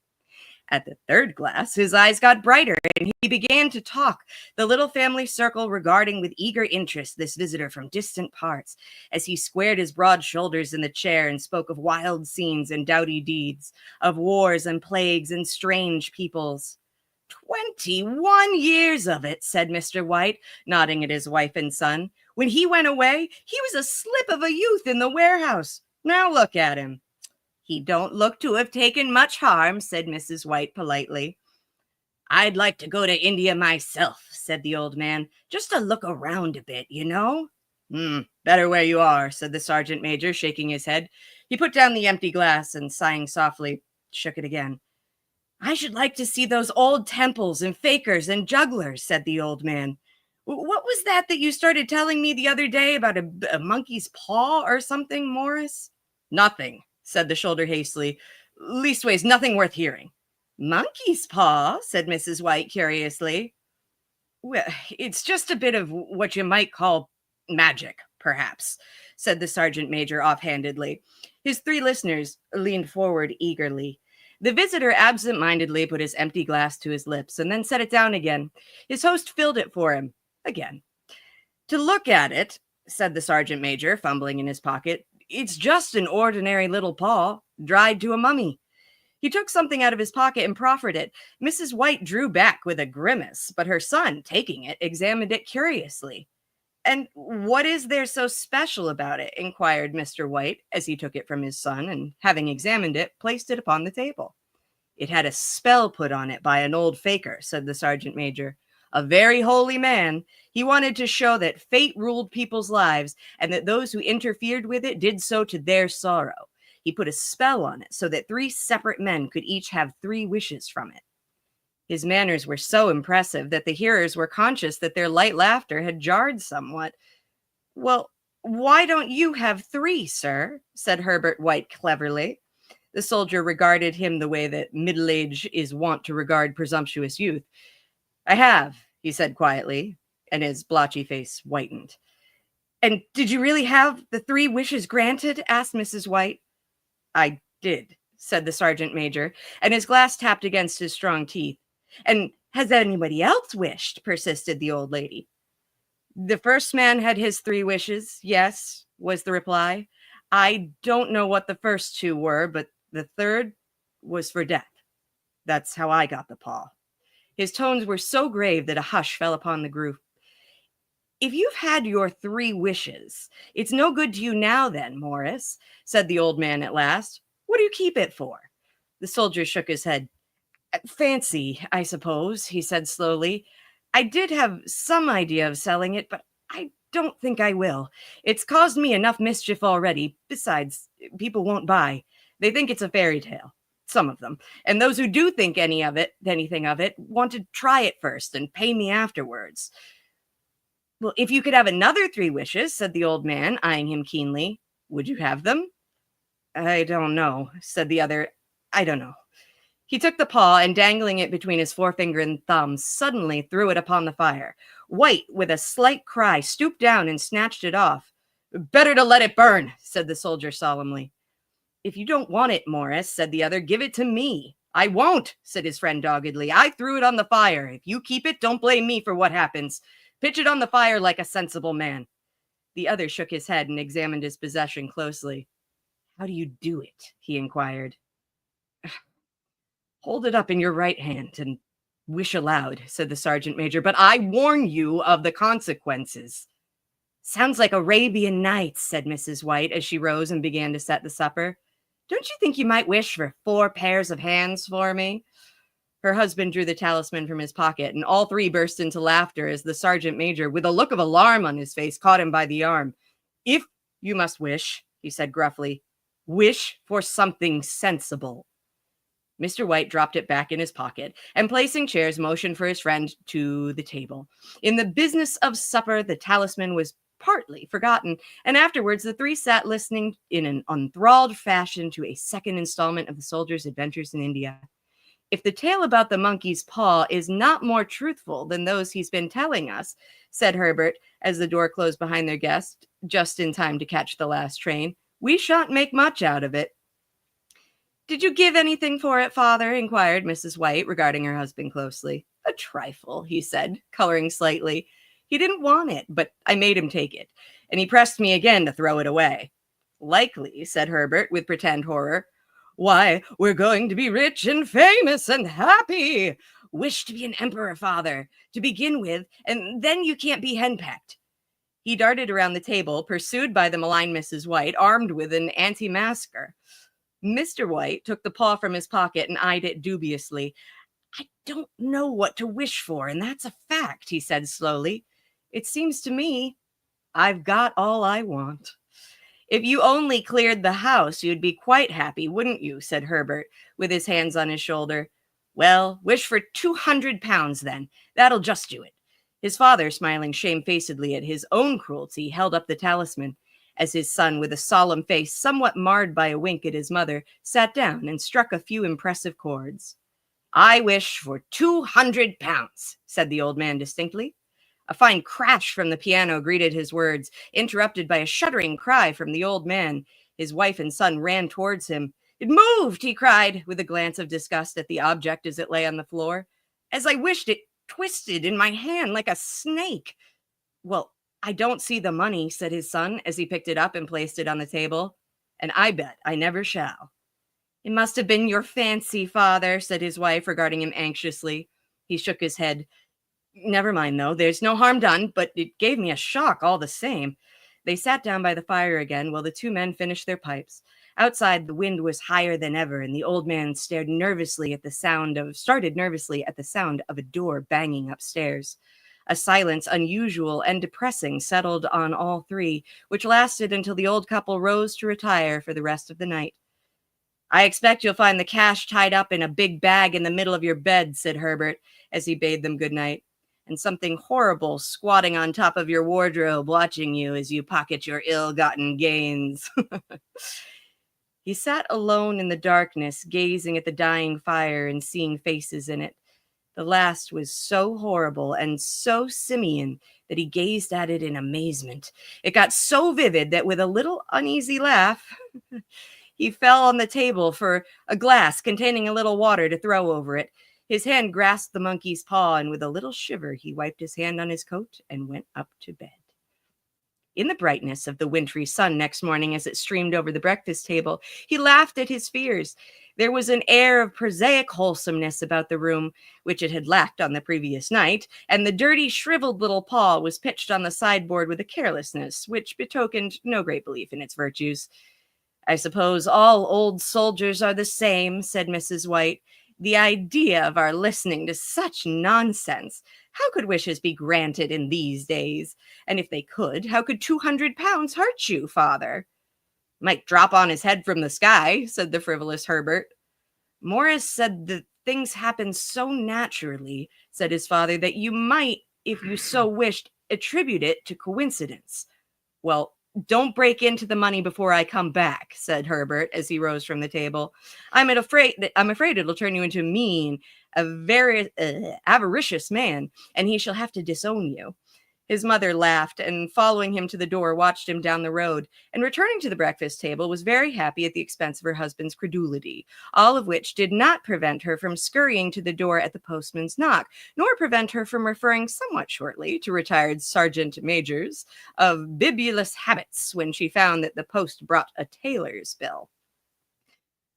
At the 3rd glass, his eyes got brighter, and he began to talk, the little family circle regarding with eager interest this visitor from distant parts, as he squared his broad shoulders in the chair and spoke of wild scenes and doughty deeds, of wars and plagues and strange peoples. 21 years of it, said Mr. White, nodding at his wife and son. When he went away, he was a slip of a youth in the warehouse. Now look at him. He don't look to have taken much harm, said Mrs. White politely. I'd like to go to India myself, said the old man, just to look around a bit, you know. Better where you are, said the sergeant major, shaking his head. He put down the empty glass and, sighing softly, shook it again. I should like to see those old temples and fakers and jugglers, said the old man. What was that you started telling me the other day about a monkey's paw or something, Morris? Nothing, said the shoulder hastily. Leastways, nothing worth hearing. Monkey's paw, said Mrs. White curiously. Well, it's just a bit of what you might call magic, perhaps, said the sergeant major offhandedly. His 3 listeners leaned forward eagerly. The visitor absent-mindedly put his empty glass to his lips and then set it down again. His host filled it for him again. To look at it, said the sergeant major, fumbling in his pocket, it's just an ordinary little paw, dried to a mummy. He took something out of his pocket and proffered it. Mrs. White drew back with a grimace, but her son, taking it, examined it curiously. And what is there so special about it? Inquired Mr. White, as he took it from his son, and having examined it, placed it upon the table. It had a spell put on it by an old faker, said the sergeant major. A very holy man. He wanted to show that fate ruled people's lives, and that those who interfered with it did so to their sorrow. He put a spell on it so that 3 separate men could each have 3 wishes from it. His manners were so impressive that the hearers were conscious that their light laughter had jarred somewhat. Well, why don't you have 3, sir? Said Herbert White cleverly. The soldier regarded him the way that middle age is wont to regard presumptuous youth. I have, he said quietly, and his blotchy face whitened. And did you really have the 3 wishes granted? Asked Mrs. White. I did, said the sergeant major, and his glass tapped against his strong teeth. And has anybody else wished? Persisted the old lady. The first man had his 3 wishes, yes, was the reply. I don't know what the first 2 were, but the 3rd was for death. That's how I got the paw. His tones were so grave that a hush fell upon the group. If you've had your 3 wishes, it's no good to you now then, Morris, said the old man at last. What do you keep it for? The soldier shook his head. Fancy, I suppose, he said slowly. I did have some idea of selling it, but I don't think I will. It's caused me enough mischief already. Besides, people won't buy. They think it's a fairy tale. Some of them. And those who do think anything of it, want to try it first and pay me afterwards. Well, if you could have another 3 wishes, said the old man, eyeing him keenly, would you have them? I don't know, said the other. I don't know. He took the paw and, dangling it between his forefinger and thumb, suddenly threw it upon the fire. White, with a slight cry, stooped down and snatched it off. "Better to let it burn," said the soldier solemnly. "If you don't want it, Morris," said the other, "give it to me." "I won't," said his friend doggedly. "I threw it on the fire. If you keep it, don't blame me for what happens. Pitch it on the fire like a sensible man." The other shook his head and examined his possession closely. "How do you do it?" he inquired. "Hold it up in your right hand and wish aloud," said the sergeant major, "but I warn you of the consequences." "Sounds like Arabian Nights," said Mrs. White as she rose and began to set the supper. "Don't you think you might wish for 4 pairs of hands for me?" Her husband drew the talisman from his pocket, and all three burst into laughter as the sergeant major, with a look of alarm on his face, caught him by the arm. "If you must wish," he said gruffly, "wish for something sensible." Mr. White dropped it back in his pocket and, placing chairs, motioned for his friend to the table. In the business of supper, the talisman was partly forgotten, and afterwards the three sat listening in an enthralled fashion to a second installment of the soldier's adventures in India. "If the tale about the monkey's paw is not more truthful than those he's been telling us," said Herbert, as the door closed behind their guest, just in time to catch the last train, "we shan't make much out of it." "Did you give anything for it, father?" inquired Mrs. White, regarding her husband closely. "A trifle," he said, coloring slightly. "He didn't want it, but I made him take it, and he pressed me again to throw it away." "Likely," said Herbert, with pretend horror. "Why, we're going to be rich and famous and happy. Wish to be an emperor, father, to begin with, and then you can't be henpecked." He darted around the table, pursued by the malign Mrs. White, armed with an anti-masker. Mr. White took the paw from his pocket and eyed it dubiously. "I don't know what to wish for, and that's a fact," he said slowly. "It seems to me I've got all I want." "If you only cleared the house, you'd be quite happy, wouldn't you?" said Herbert, with his hands on his shoulder. "Well, wish for 200 pounds, then. That'll just do it." His father, smiling shamefacedly at his own cruelty, held up the talisman, as his son, with a solemn face somewhat marred by a wink at his mother, sat down and struck a few impressive chords. "I wish for 200 pounds, said the old man distinctly. A fine crash from the piano greeted his words, interrupted by a shuddering cry from the old man. His wife and son ran towards him. "It moved," he cried, with a glance of disgust at the object as it lay on the floor. "As I wished, it twisted in my hand like a snake." "Well, I don't see the money," said his son, as he picked it up and placed it on the table. "And I bet I never shall." "It must have been your fancy, father," said his wife, regarding him anxiously. He shook his head. "Never mind, though. There's no harm done, but it gave me a shock all the same." They sat down by the fire again while the two men finished their pipes. Outside, the wind was higher than ever, and the old man started nervously at the sound of a door banging upstairs. A silence unusual and depressing settled on all three, which lasted until the old couple rose to retire for the rest of the night. "I expect you'll find the cash tied up in a big bag in the middle of your bed," said Herbert, as he bade them good night, "and something horrible squatting on top of your wardrobe, watching you as you pocket your ill-gotten gains." He sat alone in the darkness, gazing at the dying fire and seeing faces in it. The last was so horrible and so simian that he gazed at it in amazement. It got so vivid that, with a little uneasy laugh, he fell on the table for a glass containing a little water to throw over it. His hand grasped the monkey's paw, and with a little shiver, he wiped his hand on his coat and went up to bed. In the brightness of the wintry sun next morning, as it streamed over the breakfast table, he laughed at his fears. There was an air of prosaic wholesomeness about the room, which it had lacked on the previous night, and the dirty, shriveled little paw was pitched on the sideboard with a carelessness which betokened no great belief in its virtues. "I suppose all old soldiers are the same," said Mrs. White. "The idea of our listening to such nonsense! How could wishes be granted in these days? And if they could, how could 200 pounds hurt you, father?" "Might drop on his head from the sky," said the frivolous Herbert. "Morris said that things happen so naturally," said his father, "that you might, if you so wished, attribute it to coincidence." "Well, Don't break into the money before I come back, said Herbert as he rose from the table. I'm afraid it'll turn you into a mean, a very avaricious man, and he shall have to disown you. His mother laughed and, following him to the door, watched him down the road, and returning to the breakfast table was very happy at the expense of her husband's credulity, all of which did not prevent her from scurrying to the door at the postman's knock, nor prevent her from referring somewhat shortly to retired sergeant majors of bibulous habits when she found that the post brought a tailor's bill.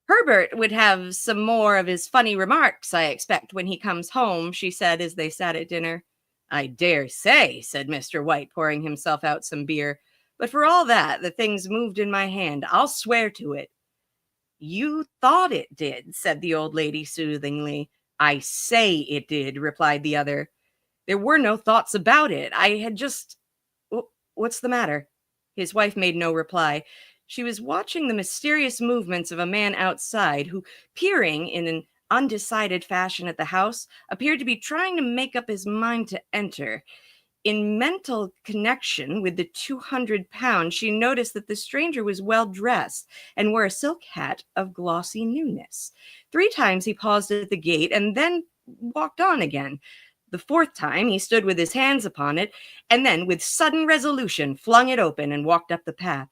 Herbert would have some more of his funny remarks, I expect, when he comes home, she said as they sat at dinner. I dare say, said Mr. White, pouring himself out some beer. But for all that, the things moved in my hand. I'll swear to it. You thought it did, said the old lady soothingly. I say it did, replied the other. There were no thoughts about it. I had just... What's the matter? His wife made no reply. She was watching the mysterious movements of a man outside who, peering in an undecided fashion at the house, appeared to be trying to make up his mind to enter. In mental connection with the 200 pounds, she noticed that the stranger was well dressed and wore a silk hat of glossy newness. 3 times he paused at the gate and then walked on again. The 4th time he stood with his hands upon it, and then with sudden resolution flung it open and walked up the path.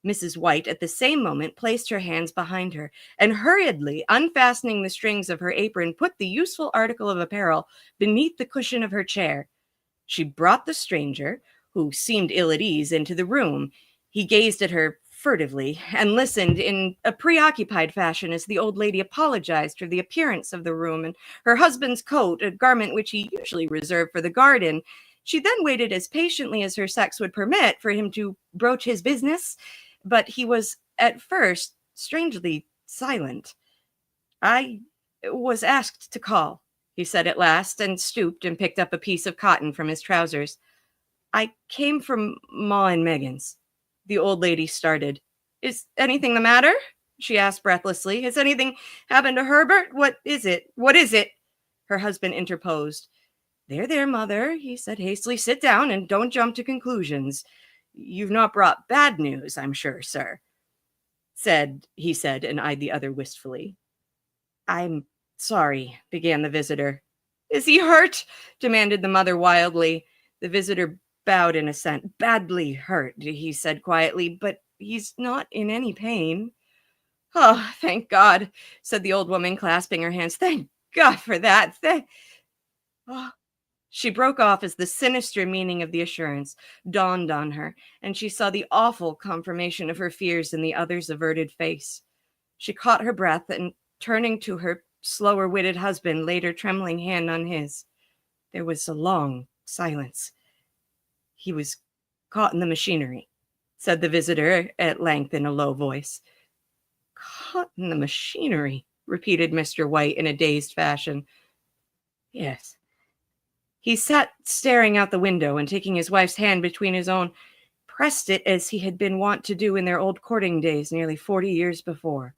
Mrs. White at the same moment placed her hands behind her and, hurriedly unfastening the strings of her apron, put the useful article of apparel beneath the cushion of her chair. She brought the stranger, who seemed ill at ease, into the room. He gazed at her furtively and listened in a preoccupied fashion as the old lady apologized for the appearance of the room and her husband's coat, a garment which he usually reserved for the garden. She then waited as patiently as her sex would permit for him to broach his business, but he was at first strangely silent. I was asked to call, he said at last, and stooped and picked up a piece of cotton from his trousers. I came from Ma and Megan's. The old lady started. Is anything the matter? She asked breathlessly. Has anything happened to Herbert? What is it? What is it? Her husband interposed. There, mother, he said hastily. Sit down and don't jump to conclusions. You've not brought bad news, I'm sure, sir, he said, and eyed the other wistfully. I'm sorry, began the visitor. Is he hurt? Demanded the mother wildly. The visitor bowed in assent. Badly hurt, he said quietly, but he's not in any pain. Oh, thank God, said the old woman, clasping her hands. Thank God for that. She broke off as the sinister meaning of the assurance dawned on her, and she saw the awful confirmation of her fears in the other's averted face. She caught her breath and, turning to her slower-witted husband, laid her trembling hand on his. There was a long silence. He was caught in the machinery, said the visitor at length in a low voice. Caught in the machinery, repeated Mr. White in a dazed fashion. Yes. He sat staring out the window and, taking his wife's hand between his own, pressed it as he had been wont to do in their old courting days nearly 40 years before.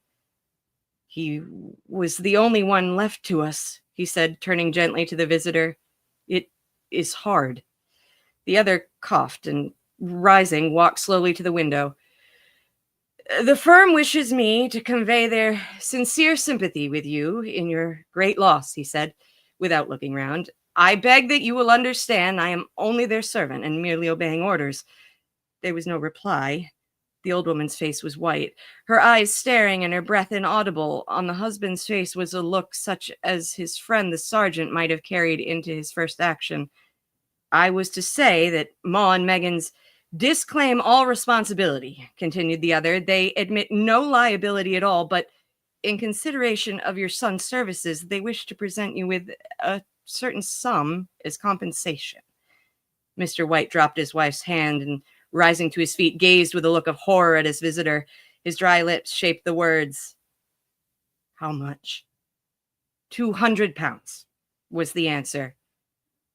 He was the only one left to us, he said, turning gently to the visitor. It is hard. The other coughed and, rising, walked slowly to the window. The firm wishes me to convey their sincere sympathy with you in your great loss, he said, without looking round. I beg that you will understand I am only their servant and merely obeying orders. There was no reply. The old woman's face was white, her eyes staring and her breath inaudible. On the husband's face was a look such as his friend the sergeant might have carried into his first action. I was to say that Ma and Megan's disclaim all responsibility, continued the other. They admit no liability at all, but in consideration of your son's services, they wish to present you with a certain sum as compensation. Mr. White dropped his wife's hand and, rising to his feet, gazed with a look of horror at his visitor. His dry lips shaped the words. How much? 200 pounds, was the answer.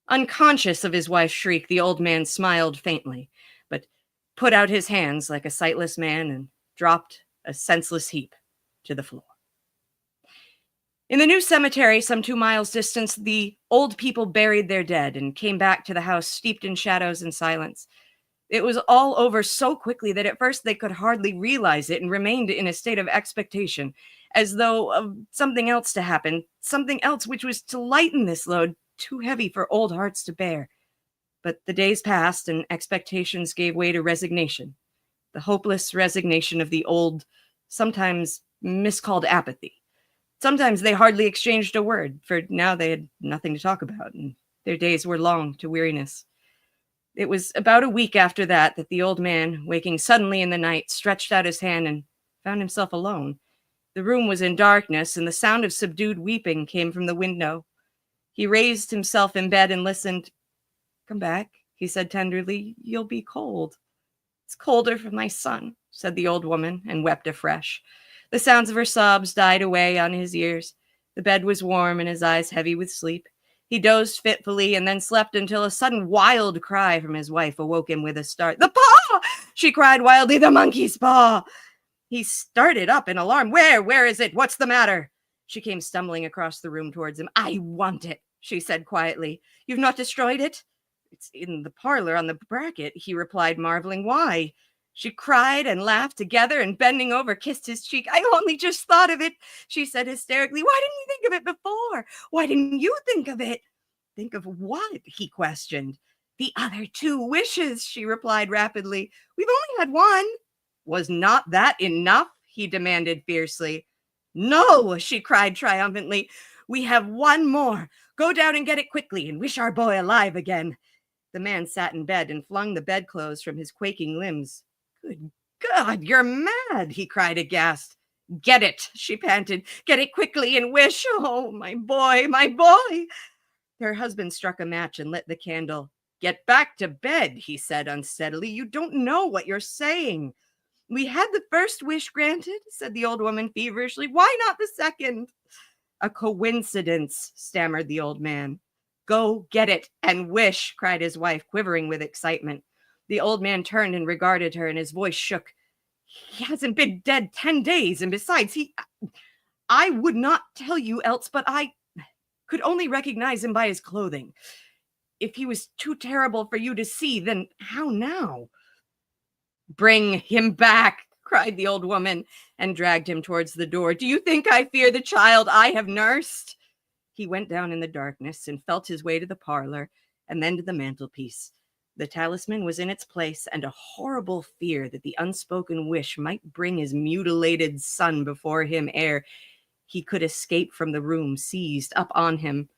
Unconscious of his wife's shriek, the old man smiled faintly, but put out his hands like a sightless man and dropped a senseless heap to the floor. In the new cemetery, some 2 miles distant, the old people buried their dead and came back to the house steeped in shadows and silence. It was all over so quickly that at first they could hardly realize it and remained in a state of expectation, as though of something else to happen, something else which was to lighten this load too heavy for old hearts to bear. But the days passed and expectations gave way to resignation, the hopeless resignation of the old, sometimes miscalled apathy. Sometimes they hardly exchanged a word, for now they had nothing to talk about, and their days were long to weariness. It was about a week after that the old man, waking suddenly in the night, stretched out his hand and found himself alone. The room was in darkness, and the sound of subdued weeping came from the window. He raised himself in bed and listened. "Come back," he said tenderly. "You'll be cold." "It's colder for my son," said the old woman, and wept afresh. The sounds of her sobs died away on his ears. The bed was warm and his eyes heavy with sleep. He dozed fitfully and then slept until a sudden wild cry from his wife awoke him with a start. "The paw!" she cried wildly. "The monkey's paw!" He started up in alarm. Where is it? What's the matter?" She came stumbling across the room towards him. "I want it," she said quietly. "You've not destroyed it?" "It's in the parlor on the bracket," he replied, marveling. "Why?" She cried and laughed together and, bending over, kissed his cheek. "I only just thought of it," she said hysterically. "Why didn't you think of it before? Why didn't you think of it?" "Think of what?" he questioned. "The other 2 wishes," she replied rapidly. "We've only had one." "Was not that enough?" he demanded fiercely. "No," she cried triumphantly. "We have one more. Go down and get it quickly and wish our boy alive again." The man sat in bed and flung the bedclothes from his quaking limbs. "Good God, you're mad," he cried aghast. "Get it," she panted. "Get it quickly and wish. Oh, my boy, my boy." Her husband struck a match and lit the candle. "Get back to bed," he said unsteadily. "You don't know what you're saying." "We had the first wish granted," said the old woman feverishly. "Why not the second?" "A coincidence," stammered the old man. "Go get it and wish," cried his wife, quivering with excitement. The old man turned and regarded her, and his voice shook. "He hasn't been dead 10 days, and besides, I would not tell you else, but I could only recognize him by his clothing. If he was too terrible for you to see, then how now?" "Bring him back," cried the old woman, and dragged him towards the door. "Do you think I fear the child I have nursed?" He went down in the darkness and felt his way to the parlor and then to the mantelpiece. The talisman was in its place, and a horrible fear that the unspoken wish might bring his mutilated son before him ere he could escape from the room seized up on him.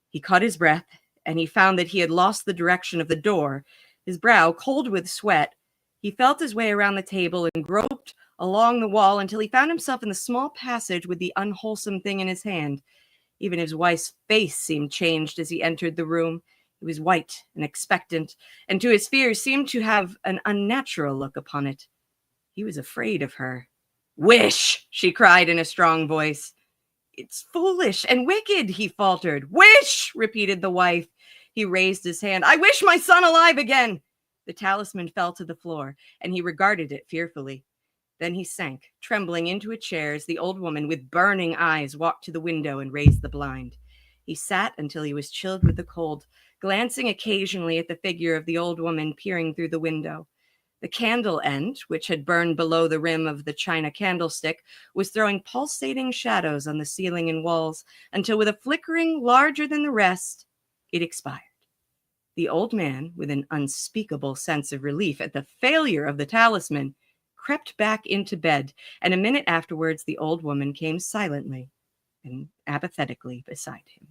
He caught his breath, and he found that he had lost the direction of the door. His brow cold with sweat, he felt his way around the table and groped along the wall until he found himself in the small passage with the unwholesome thing in his hand. Even his wife's face seemed changed as he entered the room. It was white and expectant, and to his fears seemed to have an unnatural look upon it. He was afraid of her. "Wish!" she cried in a strong voice. "It's foolish and wicked," he faltered. "Wish!" repeated the wife. He raised his hand. "I wish my son alive again." The talisman fell to the floor, and he regarded it fearfully. Then he sank, trembling, into a chair as the old woman with burning eyes walked to the window and raised the blind. He sat until he was chilled with the cold, glancing occasionally at the figure of the old woman peering through the window. The candle end, which had burned below the rim of the china candlestick, was throwing pulsating shadows on the ceiling and walls until, with a flickering larger than the rest, it expired. The old man, with an unspeakable sense of relief at the failure of the talisman, crept back into bed, and a minute afterwards the old woman came silently and apathetically beside him.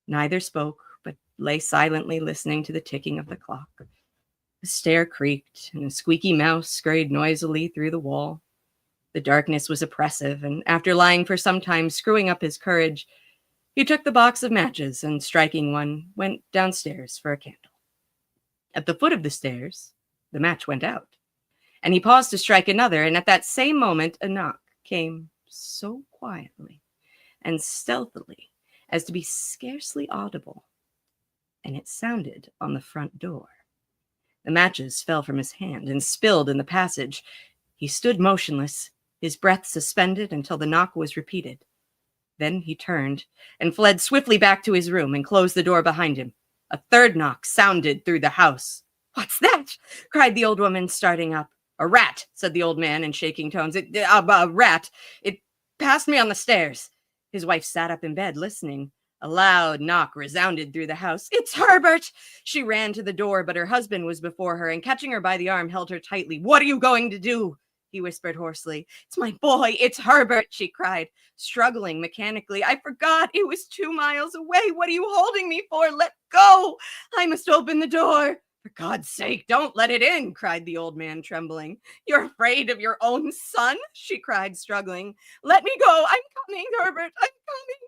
Neither spoke, but lay silently listening to the ticking of the clock. The stair creaked, and a squeaky mouse scurried noisily through the wall. The darkness was oppressive, and after lying for some time screwing up his courage, he took the box of matches and, striking one, went downstairs for a candle. At the foot of the stairs, the match went out, and he paused to strike another, and at that same moment a knock came so quietly and stealthily as to be scarcely audible, and it sounded on the front door. The matches fell from his hand and spilled in the passage. He stood motionless, his breath suspended until the knock was repeated. Then he turned and fled swiftly back to his room and closed the door behind him. A third knock sounded through the house. What's that? Cried the old woman, starting up. A rat, said the old man in shaking tones. A rat. It passed me on the stairs. His wife sat up in bed, listening. A loud knock resounded through the house. It's Herbert! She ran to the door, but her husband was before her, and catching her by the arm, held her tightly. What are you going to do? He whispered hoarsely. It's my boy. It's Herbert, she cried, struggling mechanically. I forgot. It was 2 miles away. What are you holding me for? Let go. I must open the door. For God's sake, don't let it in, cried the old man, trembling. You're afraid of your own son? She cried, struggling. Let me go. I'm coming, Herbert. I'm coming.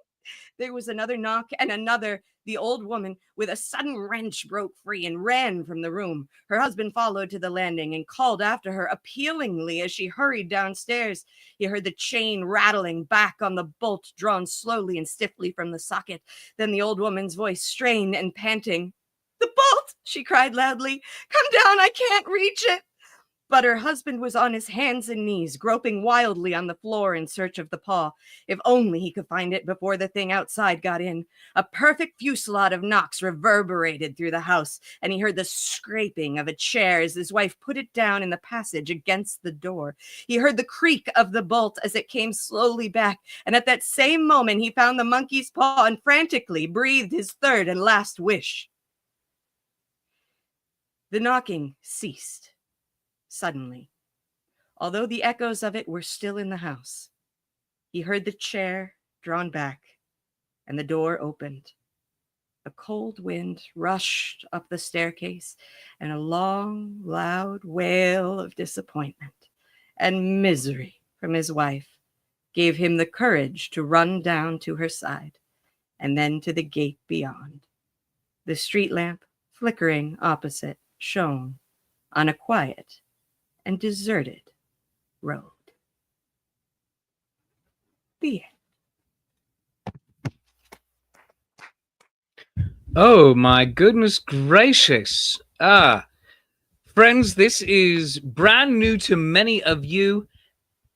There was another knock and another. The old woman, with a sudden wrench, broke free and ran from the room. Her husband followed to the landing and called after her appealingly as she hurried downstairs. He heard the chain rattling back on the bolt drawn slowly and stiffly from the socket. Then the old woman's voice, strained and panting. The bolt, she cried loudly. Come down, I can't reach it. But her husband was on his hands and knees, groping wildly on the floor in search of the paw. If only he could find it before the thing outside got in. A perfect fusillade of knocks reverberated through the house, and he heard the scraping of a chair as his wife put it down in the passage against the door. He heard the creak of the bolt as it came slowly back, and at that same moment he found the monkey's paw and frantically breathed his third and last wish. The knocking ceased. Suddenly, although the echoes of it were still in the house, he heard the chair drawn back and the door opened. A cold wind rushed up the staircase, and a long, loud wail of disappointment and misery from his wife gave him the courage to run down to her side and then to the gate beyond. The street lamp, flickering opposite, shone on a quiet and deserted road. The end. Oh my goodness gracious. Friends, this is brand new to many of you.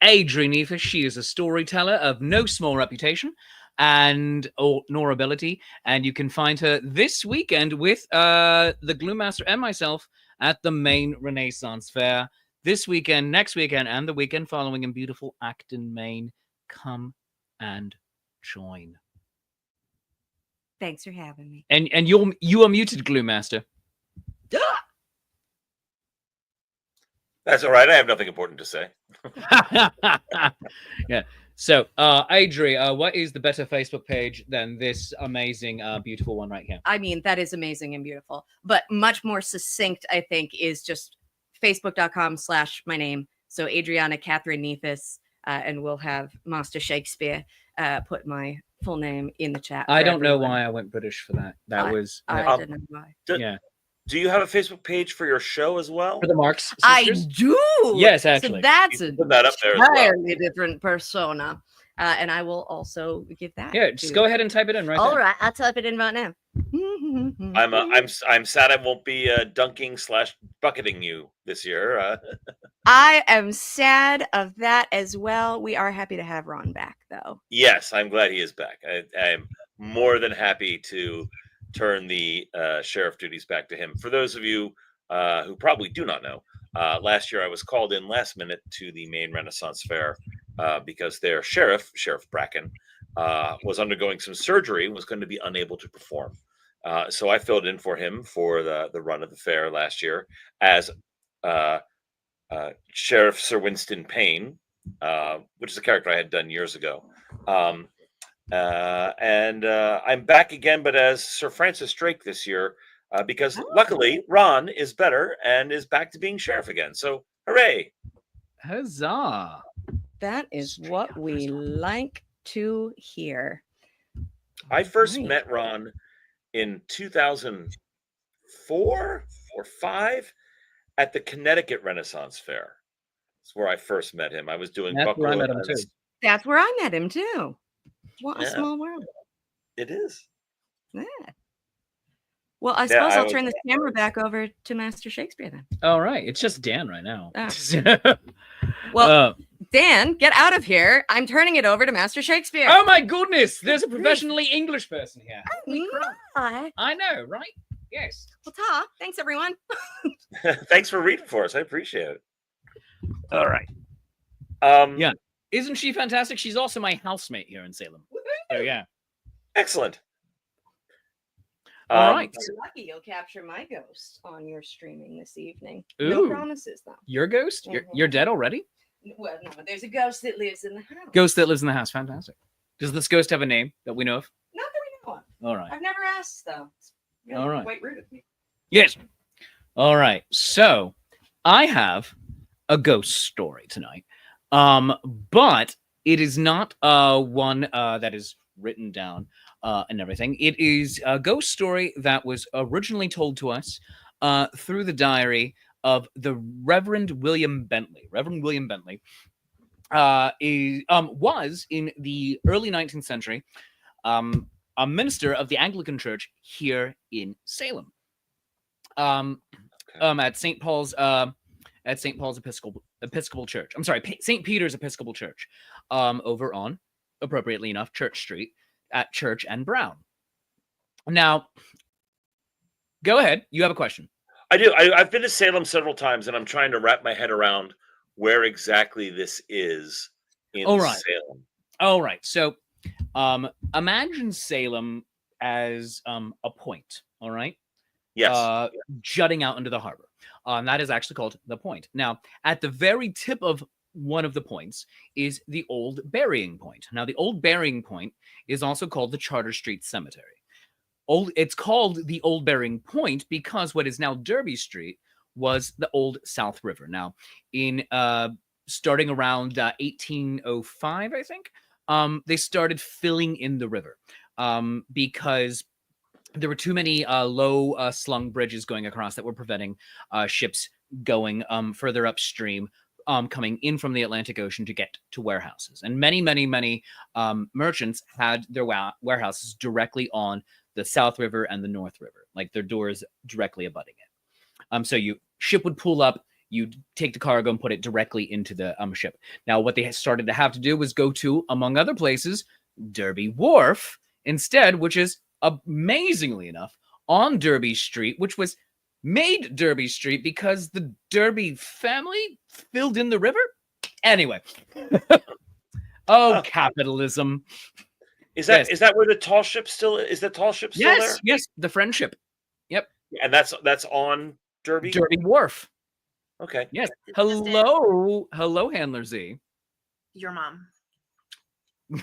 Adrian Neefus, she is a storyteller of no small reputation nor ability, and you can find her this weekend with the Gloom Master and myself at the main Renaissance Fair. This weekend, next weekend, and the weekend following in beautiful Acton, Maine. Come and join. Thanks for having me. And you are muted, Gloom Master. That's all right. I have nothing important to say. Yeah. So, Adri, what is the better Facebook page than this amazing, beautiful one right here? I mean, that is amazing and beautiful, but much more succinct, I think, is just facebook.com/my name. So Adriana Catherine Neefus, and we'll have Master Shakespeare put my full name in the chat. I don't know why I went British for that. I don't know why. Yeah. Do you have a Facebook page for your show as well? For the Marks Sisters? I do. Yes, actually. So that's a entirely different persona. And I will also give that. Yeah, just go ahead and type it in right All there. right, I'll type it in right now. I'm sad I won't be dunking/bucketing you this year. I am sad of that as well. We are happy to have Ron back, though. Yes, I'm glad he is back. I'm more than happy to turn the sheriff duties back to him. For those of you who probably do not know, last year I was called in last minute to the main Renaissance Fair because their Sheriff Bracken, was undergoing some surgery and was going to be unable to perform. So I filled in for him for the run of the fair last year as Sheriff Sir Winston Payne, which is a character I had done years ago. And I'm back again, but as Sir Francis Drake this year, because luckily Ron is better and is back to being sheriff again. So hooray! Huzzah! That is what we like to hear. I first met Ron in 2004 or 5 at the Connecticut Renaissance Fair. That's where I first met him. I was doing Buckle. I met him too. That's where I met him too. What a small world. It is. Yeah. Well, I suppose I'll turn this camera back over to Master Shakespeare then. All right. It's just Dan right now. Well, Dan, get out of here. I'm turning it over to Master Shakespeare. Oh my goodness. There's a professionally English person here. I I know, right? Yes. Well, ta. Thanks, everyone. Thanks for reading for us. I appreciate it. All right. Um, Yeah. Isn't she fantastic? She's also my housemate here in Salem. So yeah. Excellent. All right. If you're lucky, you'll capture my ghost on your streaming this evening. Ooh. No promises, though. Your ghost? You're dead already? Well, no, there's a ghost that lives in the house. Ghost that lives in the house. Fantastic. Does this ghost have a name that we know of? Not that we know of. All right. I've never asked, though. It's really All right. quite rude of me. Yes. All right. So I have a ghost story tonight. But it is not one that is written down and everything. It is a ghost story that was originally told to us through the diary of the Reverend William Bentley. Reverend William Bentley was in the early 19th century a minister of the Anglican Church here in Salem. At St. Paul's Episcopal Church. I'm sorry, St. Peter's Episcopal Church, over on, appropriately enough, Church Street at Church and Brown. Now, go ahead. You have a question. I do. I've been to Salem several times, and I'm trying to wrap my head around where exactly this is in Salem. All right. So, imagine Salem as a point. All right. Yes. Jutting out into the harbor. That is actually called the Point. Now, at the very tip of one of the points is the Old Burying Point. Now, the Old Burying Point is also called the Charter Street Cemetery. It's called the Old Burying Point because what is now Derby Street was the old South River. Now, in starting around 1805, I think, they started filling in the river because there were too many low slung bridges going across that were preventing ships going further upstream, coming in from the Atlantic Ocean to get to warehouses. And many merchants had their warehouses directly on the South River and the North River, like their doors directly abutting it. So ship would pull up, you'd take the cargo and put it directly into the ship. Now, what they started to have to do was go to, among other places, Derby Wharf instead, which is amazingly enough on Derby Street, which was made Derby Street because the Derby family filled in the river. Anyway, capitalism. Is that where the tall ship still is? The tall ship still there? Yes, the Friendship. Yep. And that's on Derby Wharf. Okay. Yes. Hello, Handler Z. Your mom.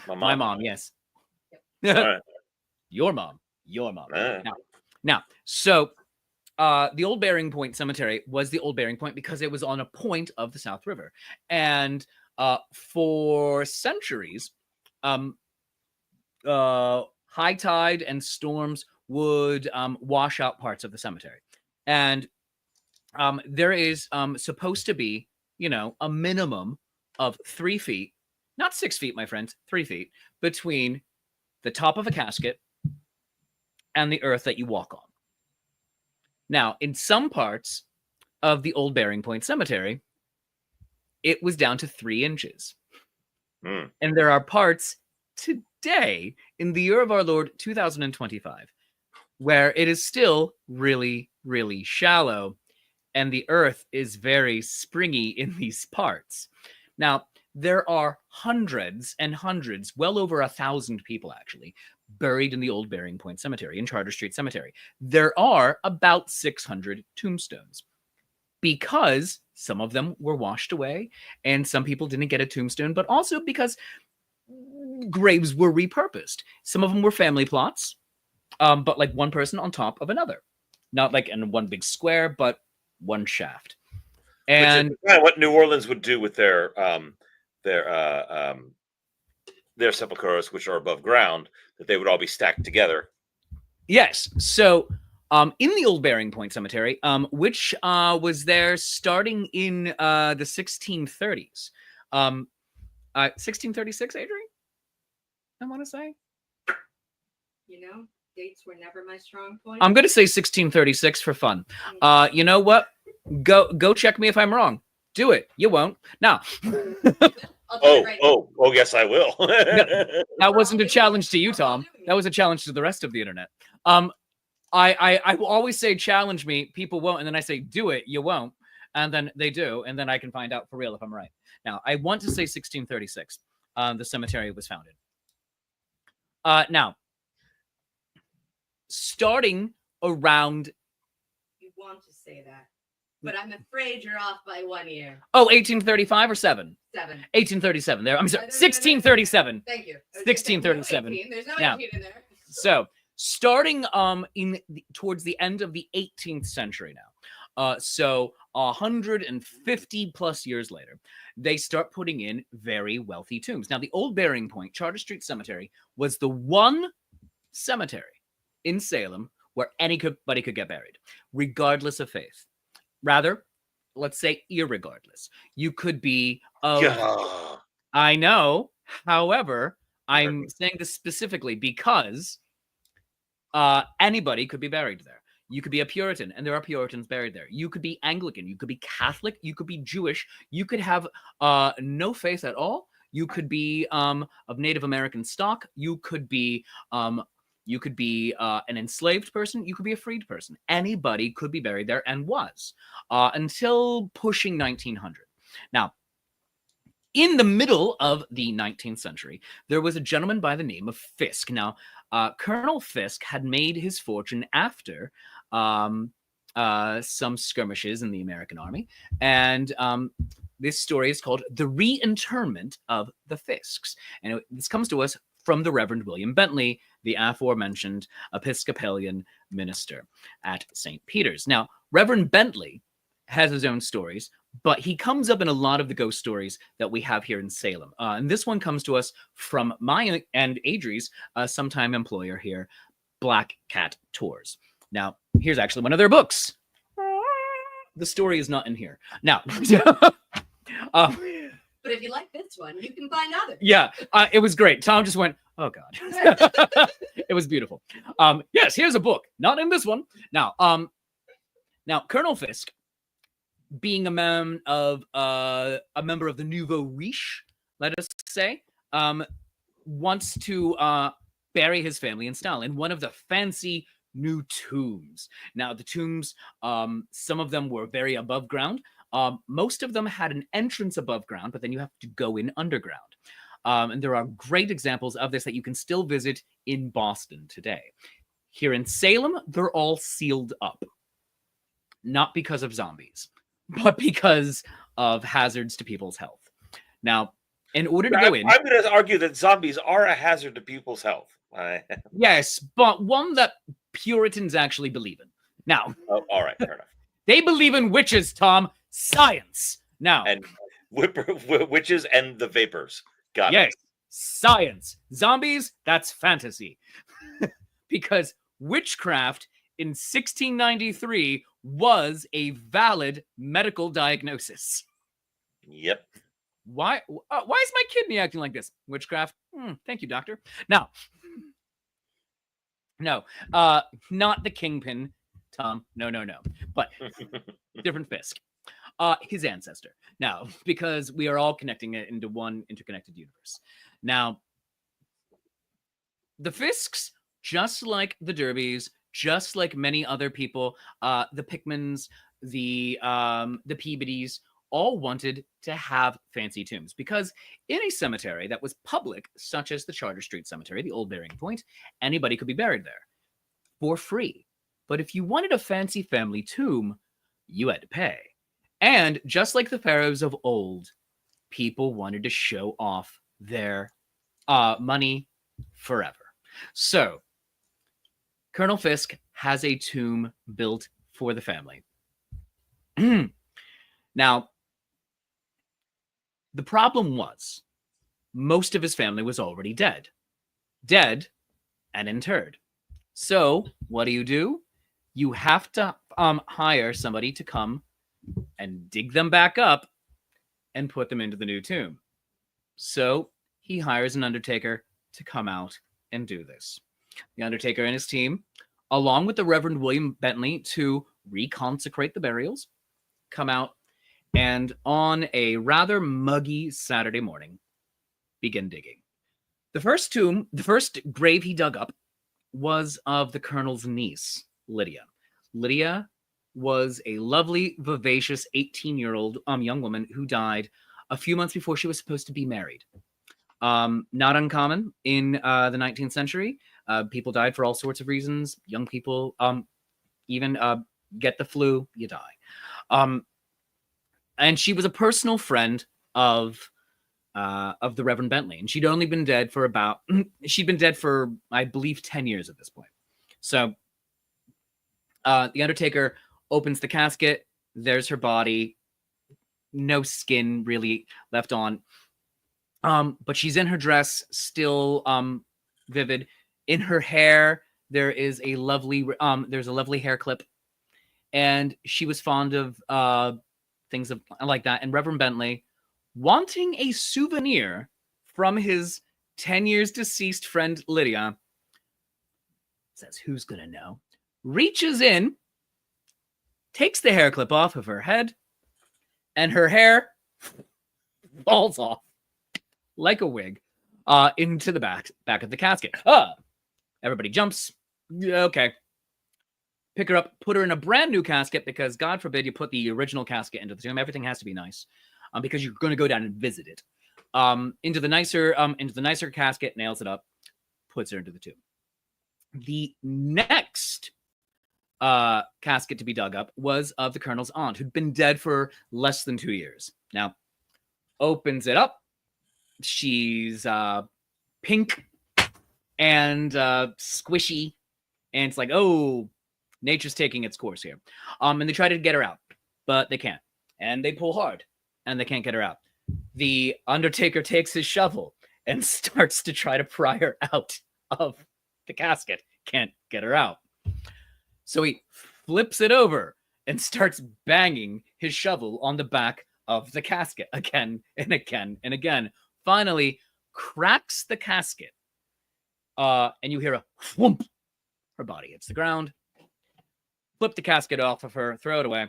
My mom. Yes. All right. Your mom. Ah. Now, so the Old Burying Point Cemetery was the Old Burying Point because it was on a point of the South River. And for centuries, high tide and storms would wash out parts of the cemetery. And there is supposed to be, a minimum of 3 feet, not 6 feet, my friends, 3 feet, between the top of a casket and the earth that you walk on. Now, in some parts of the Old Burying Point Cemetery, it was down to 3 inches. Mm. And there are parts today, in the year of our Lord 2025, where it is still really, really shallow, and the earth is very springy in these parts. Now, there are hundreds and hundreds, well over 1,000 people actually, buried in the Old Burying Point Cemetery, in Charter Street Cemetery. There are about 600 tombstones because some of them were washed away and some people didn't get a tombstone, but also because graves were repurposed. Some of them were family plots, but like one person on top of another. Not like in one big square, but one shaft. And what New Orleans would do with their sepulchres, which are above ground, that they would all be stacked together. Yes. So in the Old Burying Point Cemetery, which was there starting in the 1630s. 1636, Adrian? I want to say. Dates were never my strong point. I'm going to say 1636 for fun. You know what? Go check me if I'm wrong. Do it. You won't. Now. Oh, yes, I will. That wasn't a challenge to you, Tom. That was a challenge to the rest of the internet. I will always say challenge me, people won't, and then I say do it, you won't, and then they do, and then I can find out for real if I'm right. Now I want to say 1636. The cemetery was founded. Now, starting around You want to say that, but I'm afraid you're off by 1 year. 1835 or 7? 7. 1837. There, I'm sorry, No, no, no, no, no. 1637. Thank you. 1637. There's no Yeah. 18 in there. So starting towards the end of the 18th century now, so 150 plus years later, they start putting in very wealthy tombs. Now the old Burying Point, Charter Street Cemetery, was the one cemetery in Salem where anybody could get buried, regardless of faith. Rather, let's say irregardless. You could be of, Yeah. I know, however, I'm saying this specifically because anybody could be buried there. You could be a Puritan, and there are Puritans buried there. You could be Anglican. You could be Catholic. You could be Jewish. You could have no faith at all. You could be of Native American stock. You could be an enslaved person. You could be a freed person. Anybody could be buried there, and was until pushing 1900. Now, in the middle of the 19th century, there was a gentleman by the name of Fisk. Now, Colonel Fisk had made his fortune after some skirmishes in the American Army, and this story is called The Reinterment of the Fisks. And this comes to us from the Reverend William Bentley, the aforementioned Episcopalian minister at St. Peter's. Now, Reverend Bentley has his own stories, but he comes up in a lot of the ghost stories that we have here in Salem. And this one comes to us from my and Adri's sometime employer here, Black Cat Tours. Now, here's actually one of their books. The story is not in here. Now, But if you like this one, you can find others. yeah, it was great. Tom just went, oh, God. It was beautiful. Yes, here's a book. Not in this one. Now, Colonel Fisk, being a member of the Nouveau Riche, let us say, wants to bury his family in style in one of the fancy new tombs. Now, the tombs, some of them were very above ground. Most of them had an entrance above ground, but then you have to go in underground. And there are great examples of this that you can still visit in Boston today. Here in Salem, they're all sealed up. Not because of zombies, but because of hazards to people's health. Now, in order to go in... I'm going to argue that zombies are a hazard to people's health. Yes, but one that Puritans actually believe in. Now... Oh, all right, fair enough. They believe in witches, Tom. Science. Now... And witches and the vapors. Got yes, it. science. Zombies, that's fantasy. Because witchcraft in 1693 was a valid medical diagnosis. Yep. Why is my kidney acting like this? Witchcraft? Thank you, doctor. Now, no, not the kingpin, Tom. No. But different Fisk. His ancestor. Now, because we are all connecting it into one interconnected universe. Now, the Fisks, just like the Derbys, just like many other people, the Pickmans, the Peabodys, all wanted to have fancy tombs because in a cemetery that was public, such as the Charter Street Cemetery, the old Burying Point, anybody could be buried there for free. But if you wanted a fancy family tomb, you had to pay. And just like the pharaohs of old, people wanted to show off their money forever. So, Colonel Fisk has a tomb built for the family. Now, the problem was most of his family was already dead. Dead and interred. So, what do? You have to hire somebody to come and dig them back up and put them into the new tomb. So he hires an undertaker to come out and do this. The undertaker and his team, along with the Reverend William Bentley, to reconsecrate the burials, come out and on a rather muggy Saturday morning, begin digging. The first grave he dug up was of the colonel's niece, Lydia. Lydia was a lovely, vivacious 18-year-old young woman who died a few months before she was supposed to be married. Not uncommon in the 19th century. People died for all sorts of reasons. Young people even get the flu, you die. And she was a personal friend of the Reverend Bentley, and she'd only been dead for I believe 10 years at this point. So the Undertaker opens the casket. There's her body, no skin really left on, but she's in her dress, still vivid. In her hair, there's a lovely hair clip, and she was fond of things like that. And Reverend Bentley, wanting a souvenir from his 10 years deceased friend Lydia, says, "Who's gonna know?" Reaches in, takes the hair clip off of her head, and her hair falls off like a wig into the back of the casket. Everybody jumps. Okay. Pick her up, put her in a brand new casket, because God forbid you put the original casket into the tomb. Everything has to be nice, because you're going to go down and visit it. Into the nicer casket, nails it up, puts her into the tomb. The next casket to be dug up was of the Colonel's aunt, who'd been dead for less than 2 years. Now, opens it up. She's pink and squishy, and it's like, oh, nature's taking its course here. And they try to get her out, but they can't. And they pull hard, and they can't get her out. The Undertaker takes his shovel and starts to try to pry her out of the casket. Can't get her out. So he flips it over and starts banging his shovel on the back of the casket again and again and again. Finally, cracks the casket. And you hear a whoomp. Her body hits the ground. Flip the casket off of her, throw it away,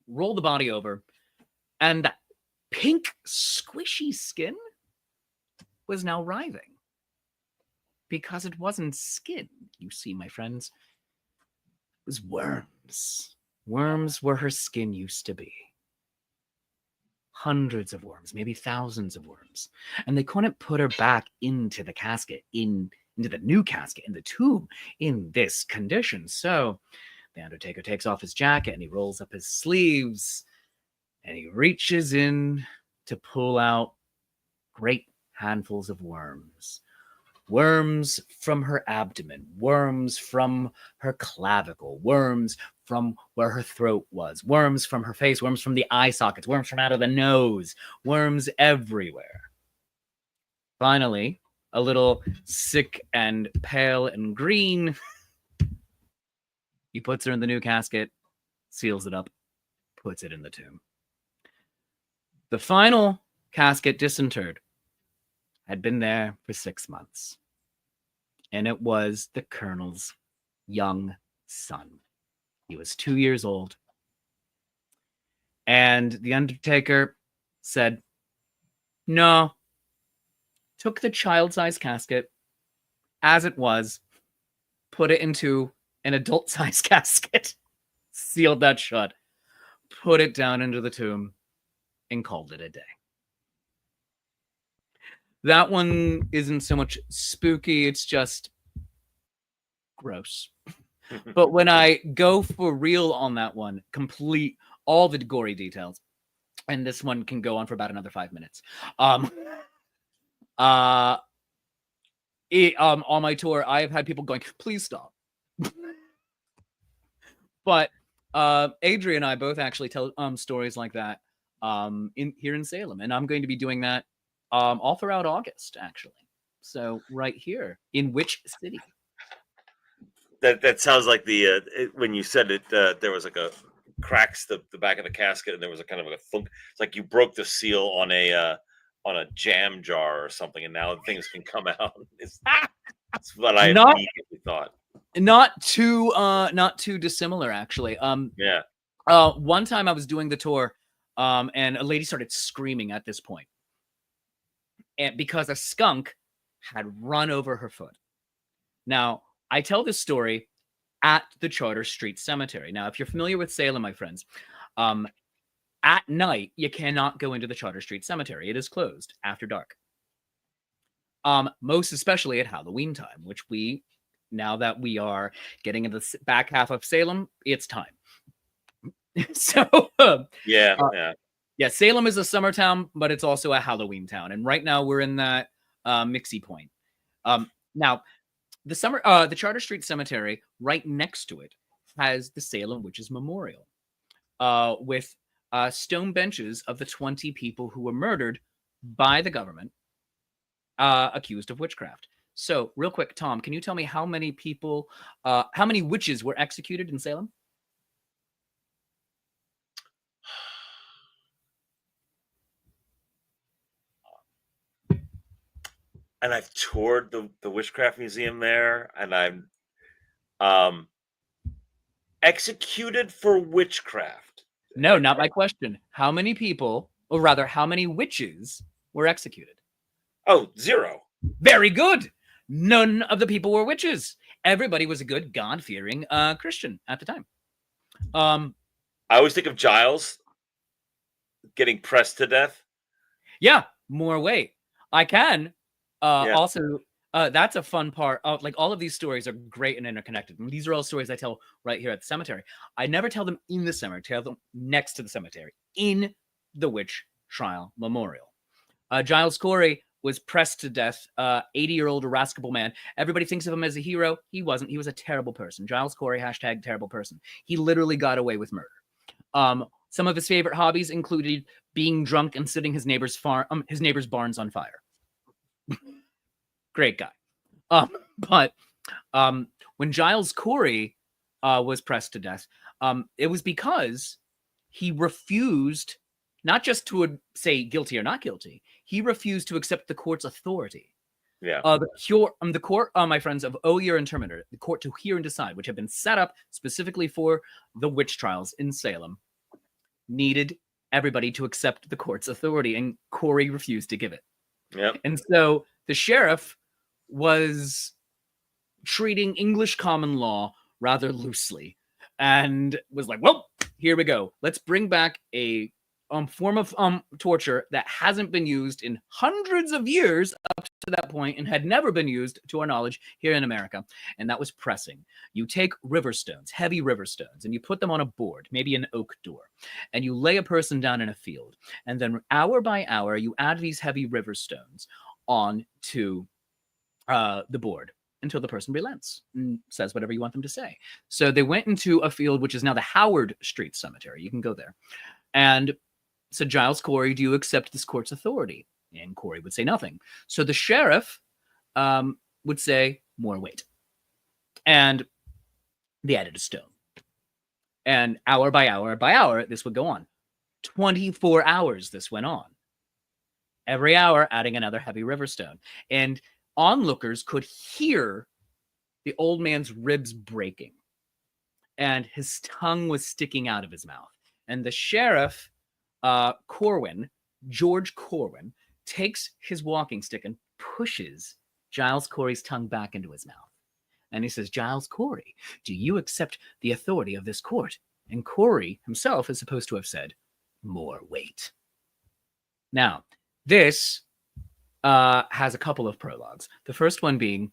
roll the body over, and that pink, squishy skin was now writhing. Because it wasn't skin, you see, my friends. It was worms. Worms were her skin used to be. Hundreds of worms, maybe thousands of worms. And they couldn't put her back into the casket, into the new casket, in the tomb, in this condition. So the Undertaker takes off his jacket and he rolls up his sleeves and he reaches in to pull out great handfuls of worms. Worms from her abdomen, worms from her clavicle, worms from where her throat was, worms from her face, worms from the eye sockets, worms from out of the nose, worms everywhere. Finally, a little sick and pale and green, he puts her in the new casket, seals it up, puts it in the tomb. The final casket disinterred had been there for 6 months. And it was the Colonel's young son. He was 2 years old. And the Undertaker said, no. Took the child-sized casket as it was, put it into an adult-sized casket, sealed that shut, put it down into the tomb, and called it a day. That one isn't so much spooky, it's just gross. But when I go for real on that one, complete all the gory details, and this one can go on for about another 5 minutes. On my tour, I have had people going, please stop. But Adrian and I both actually tell stories like that here in Salem, and I'm going to be doing that all throughout August, actually. So right here, in which city? That sounds like when you said it, there was like a cracks the back of the casket, and there was a kind of a thunk. It's like you broke the seal on a jam jar or something, and now things can come out. That's what I immediately thought. Not too dissimilar, actually. Yeah. One time I was doing the tour, and a lady started screaming at this point, and because a skunk had run over her foot. Now, I tell this story at the Charter Street Cemetery. Now, if you're familiar with Salem, my friends, at night, you cannot go into the Charter Street Cemetery. It is closed after dark. Most especially at Halloween time, which now that we are getting into the back half of Salem, it's time. So, Yeah. Salem is a summer town, but it's also a Halloween town. And right now we're in that mixy point. Now, the Charter Street Cemetery, right next to it, has the Salem Witches Memorial, with stone benches of the 20 people who were murdered by the government, accused of witchcraft. So, real quick, Tom, can you tell me how many witches were executed in Salem? And I've toured the Witchcraft Museum there, and I'm executed for witchcraft. No, not my question. How many people, or rather, how many witches were executed? Oh, 0. Very good. None of the people were witches. Everybody was a good God-fearing Christian at the time. I always think of Giles getting pressed to death. Yeah, more weight. I can. Also, that's a fun part. Like, all of these stories are great and interconnected. And these are all stories I tell right here at the cemetery. I never tell them in the cemetery. I tell them next to the cemetery, in the witch trial memorial. Giles Corey was pressed to death, 80-year-old irascible man. Everybody thinks of him as a hero. He wasn't. He was a terrible person. Giles Corey, #terrible person. He literally got away with murder. Some of his favorite hobbies included being drunk and setting his neighbor's barns on fire. Great guy. But when Giles Corey was pressed to death, it was because he refused not just to say guilty or not guilty. He refused to accept the court's authority. Yeah. The court, my friends, of Oyer and Terminator, the court to hear and decide, which have been set up specifically for the witch trials in Salem, needed everybody to accept the court's authority, and Corey refused to give it. Yep. And so the sheriff was treating English common law rather loosely and was like, well, here we go. Let's bring back a form of torture that hasn't been used in hundreds of years up to that point and had never been used, to our knowledge, here in America. And that was pressing. You take river stones, heavy river stones, and you put them on a board, maybe an oak door, and you lay a person down in a field. And then hour by hour, you add these heavy river stones on to the board until the person relents and says whatever you want them to say. So they went into a field, which is now the Howard Street Cemetery. You can go there. And said, Giles Corey, do you accept this court's authority? And Corey would say nothing. So the sheriff would say, more weight. And they added a stone. And hour by hour by hour, this would go on. 24 hours this went on. Every hour, adding another heavy river stone. And onlookers could hear the old man's ribs breaking. And his tongue was sticking out of his mouth. And the sheriff, George Corwin, takes his walking stick and pushes Giles Corey's tongue back into his mouth. And he says, Giles Corey, do you accept the authority of this court? And Corey himself is supposed to have said, more weight. Now, this has a couple of prologues. The first one being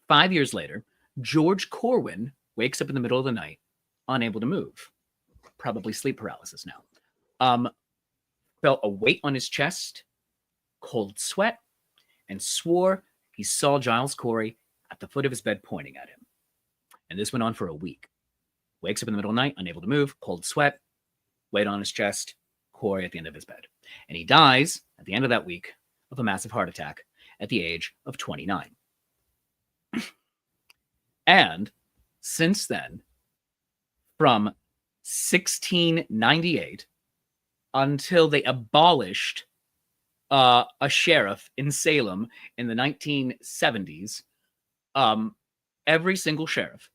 5 years later, George Corwin wakes up in the middle of the night, unable to move. Probably sleep paralysis now. Felt a weight on his chest, cold sweat, and swore he saw Giles Corey at the foot of his bed pointing at him. And this went on for a week. Wakes up in the middle of the night, unable to move, cold sweat, weight on his chest, Corey at the end of his bed. And he dies at the end of that week of a massive heart attack at the age of 29. And since then, from 1698 until they abolished a sheriff in Salem in the 1970s, every single sheriff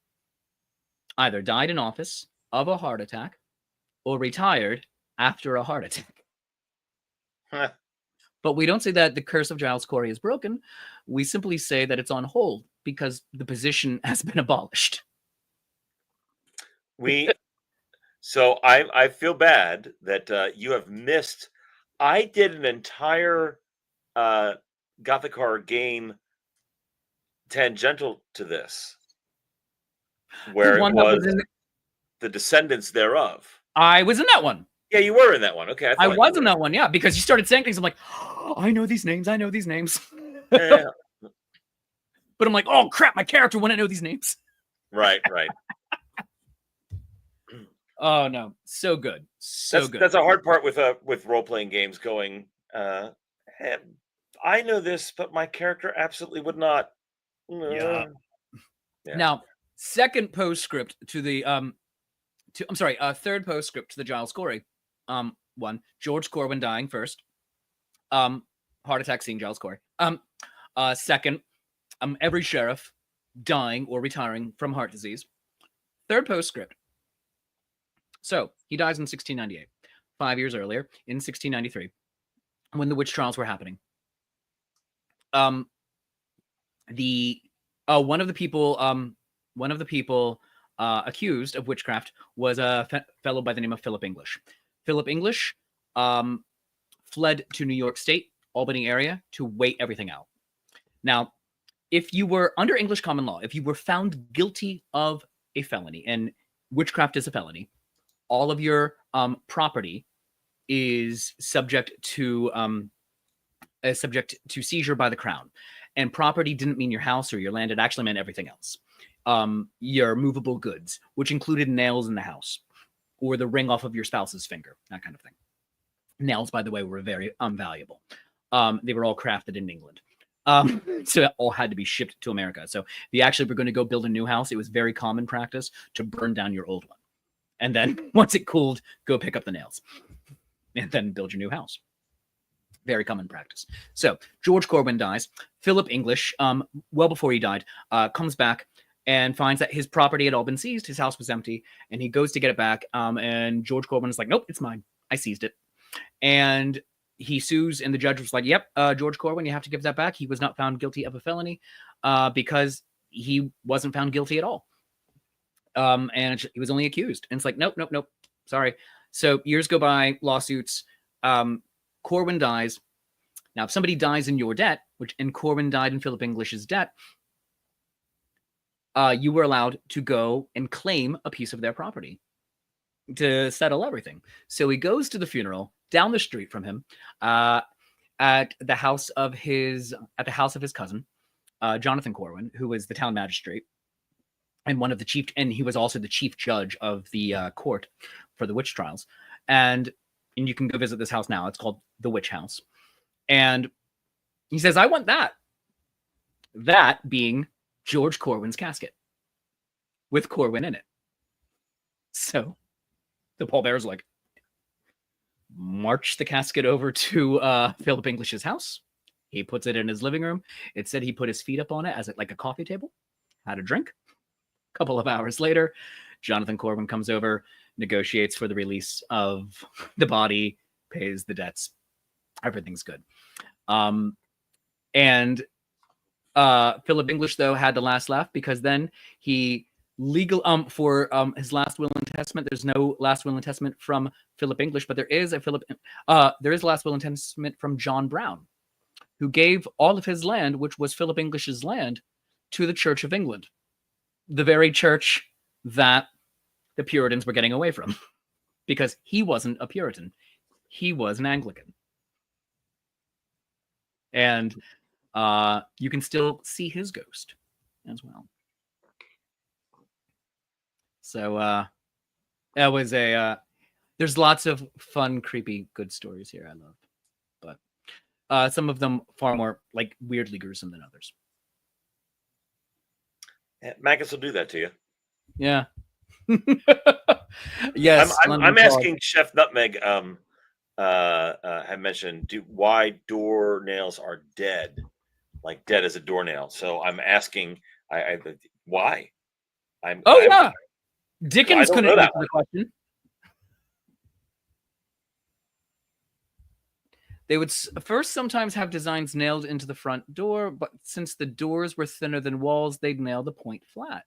either died in office of a heart attack or retired after a heart attack. Huh. But we don't say that the curse of Giles Corey is broken. We simply say that it's on hold because the position has been abolished. So I feel bad that you have missed. I did an entire Gothic horror game tangential to this, where it was the descendants thereof. I was in that one. Yeah, you were in that one. Okay, I was in that one. Yeah, because you started saying things. I'm like, oh, I know these names. I know these names. Yeah. But I'm like, oh crap, my character wouldn't know these names. Right. Oh no, so good, good. That's a hard part with role playing games. Going, hey, I know this, but my character absolutely would not. Yeah. Now, second postscript to the third postscript to the Giles Corey one. George Corwin dying first. Heart attack seeing Giles Corey. Second, every sheriff dying or retiring from heart disease. Third postscript. So he dies in 1698, 5 years earlier, in 1693, when the witch trials were happening. One of the people accused of witchcraft was a fellow by the name of Philip English. Philip English fled to New York State, Albany area, to wait everything out. Now, if you were under English common law, if you were found guilty of a felony, and witchcraft is a felony, all of your property is subject to seizure by the crown. And property didn't mean your house or your land; it actually meant everything else. Your movable goods, which included nails in the house, or the ring off of your spouse's finger, that kind of thing. Nails, by the way, were very valuable. They were all crafted in England. So it all had to be shipped to America. So if you actually were going to go build a new house, it was very common practice to burn down your old one. And then once it cooled, go pick up the nails and then build your new house. Very common practice. So George Corwin dies. Philip English, well before he died, comes back and finds that his property had all been seized. His house was empty, and he goes to get it back. And George Corwin is like, nope, it's mine. I seized it. And he sues, and the judge was like, yep, George Corwin, you have to give that back. He was not found guilty of a felony because he wasn't found guilty at all. And he was only accused. And it's like, nope. Sorry. So years go by, lawsuits. Corwin dies. Now, if somebody dies in your debt, and Corwin died in Philip English's debt, you were allowed to go and claim a piece of their property to settle everything. So he goes to the funeral down the street from him, at the house of his cousin, Jonathan Corwin, who was the town magistrate and and he was also the chief judge of the court for the witch trials. And you can go visit this house now. It's called the Witch House. And he says, I want that. That being George Corwin's casket with Corwin in it. So the pallbearer's like, march the casket over to Philip English's house. He puts it in his living room. It said he put his feet up on it as like a coffee table, had a drink. A couple of hours later, Jonathan Corwin comes over, negotiates for the release of the body, pays the debts. Everything's good. And Philip English, though, had the last laugh, because then he for his last will and testament. There's no last will and testament from Philip English, but there is a last will and testament from John Brown, who gave all of his land, which was Philip English's land, to the Church of England, the very church that the Puritans were getting away from, because he wasn't a Puritan, he was an Anglican. And you can still see his ghost as well. So that was there's lots of fun, creepy, good stories here I love. But some of them far more like weirdly gruesome than others. Magus will do that to you. Yeah. Yes. I'm asking Chef Nutmeg had mentioned why doornails are dead, like dead as a doornail. So I'm asking, why? Yeah. Dickens couldn't answer the question. They would first sometimes have designs nailed into the front door, but since the doors were thinner than walls, they'd nail the point flat.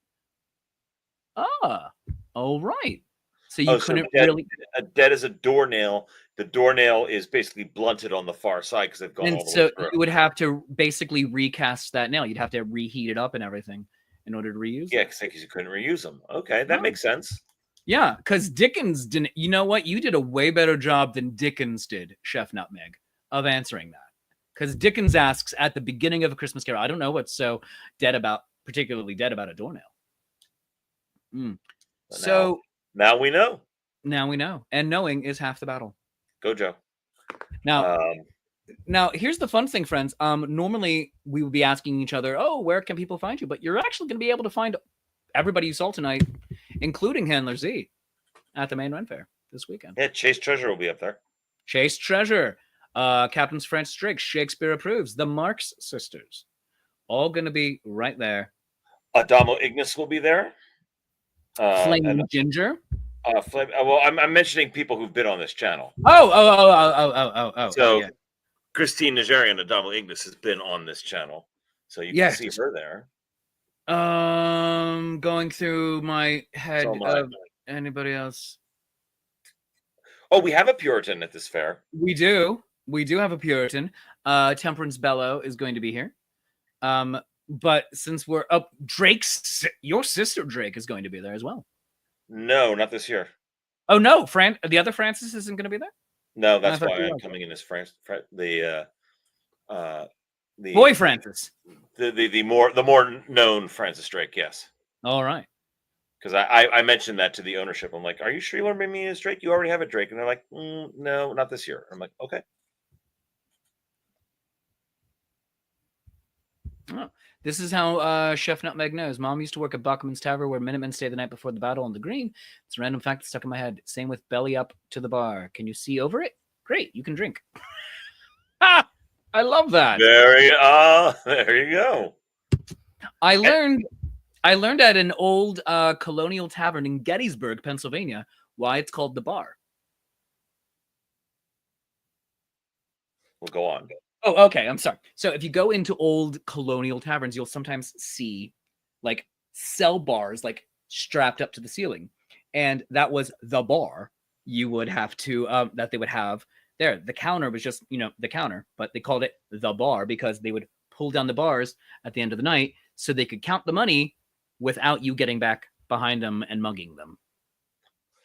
Ah, all right. So you couldn't really. Dead as a doornail. The doornail is basically blunted on the far side because they've gone And all the way so through. you would have to basically recast that nail. You'd have to reheat it up and everything in order to reuse Yeah, it. because you couldn't reuse them. Okay, that Oh. makes sense. Yeah, because Dickens didn't. You know what? You did a way better job than Dickens did, Chef Nutmeg, of answering that. Because Dickens asks at the beginning of A Christmas Carol, I don't know what's so particularly dead about a doornail. So now we know. Now we know. And knowing is half the battle. Go, Joe. Now, here's the fun thing, friends. Normally, we would be asking each other, oh, where can people find you? But you're actually going to be able to find everybody you saw tonight, including Handler Z, at the main Ren Fair this weekend. Yeah, Chase Treasure will be up there. Chase Treasure, Captain's Francis Drake, Shakespeare Approves, the Marx Sisters, all going to be right there. Adamo Ignis will be there. Flaming Ginger. Well, I'm mentioning people who've been on this channel. Oh. So, yeah. Christine Nigerian Adamo Ignis has been on this channel, so you can see her there. Going through my head of anybody else. Oh, we have a Puritan at this fair. We do have a Puritan. Temperance Bellow is going to be here. But since we're up, your sister Drake is going to be there as well. No, not this year. Oh no, the other Francis isn't going to be there. No, that's why I'm coming in as the boy Francis, the more known Francis Drake. Yes. All right. Because I mentioned that to the ownership. I'm like, are you sure you want to bring me as Drake? You already have a Drake, and they're like, no, not this year. I'm like, okay. Oh. This is how Chef Nutmeg knows. Mom used to work at Bachman's Tavern where Minutemen stay the night before the battle on the green. It's a random fact that stuck in my head. Same with belly up to the bar. Can you see over it? Great, you can drink. I love that. There you go. I learned at an old colonial tavern in Gettysburg, Pennsylvania, why it's called the bar. We'll go on. Oh, okay. I'm sorry. So if you go into old colonial taverns, you'll sometimes see like cell bars like strapped up to the ceiling. And that was the bar you would have to, that they would have there. The counter was just, the counter, but they called it the bar because they would pull down the bars at the end of the night so they could count the money without you getting back behind them and mugging them.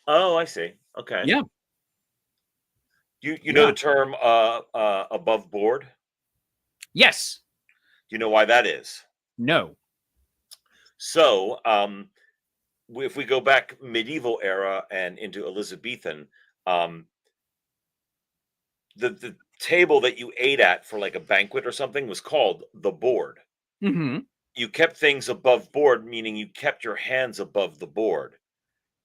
Oh, I see. Okay. Yeah. You know the term above board? Yes. Do you know why that is? No. So, if we go back medieval era and into Elizabethan, the table that you ate at for like a banquet or something was called the board. Mm-hmm. You kept things above board, meaning you kept your hands above the board.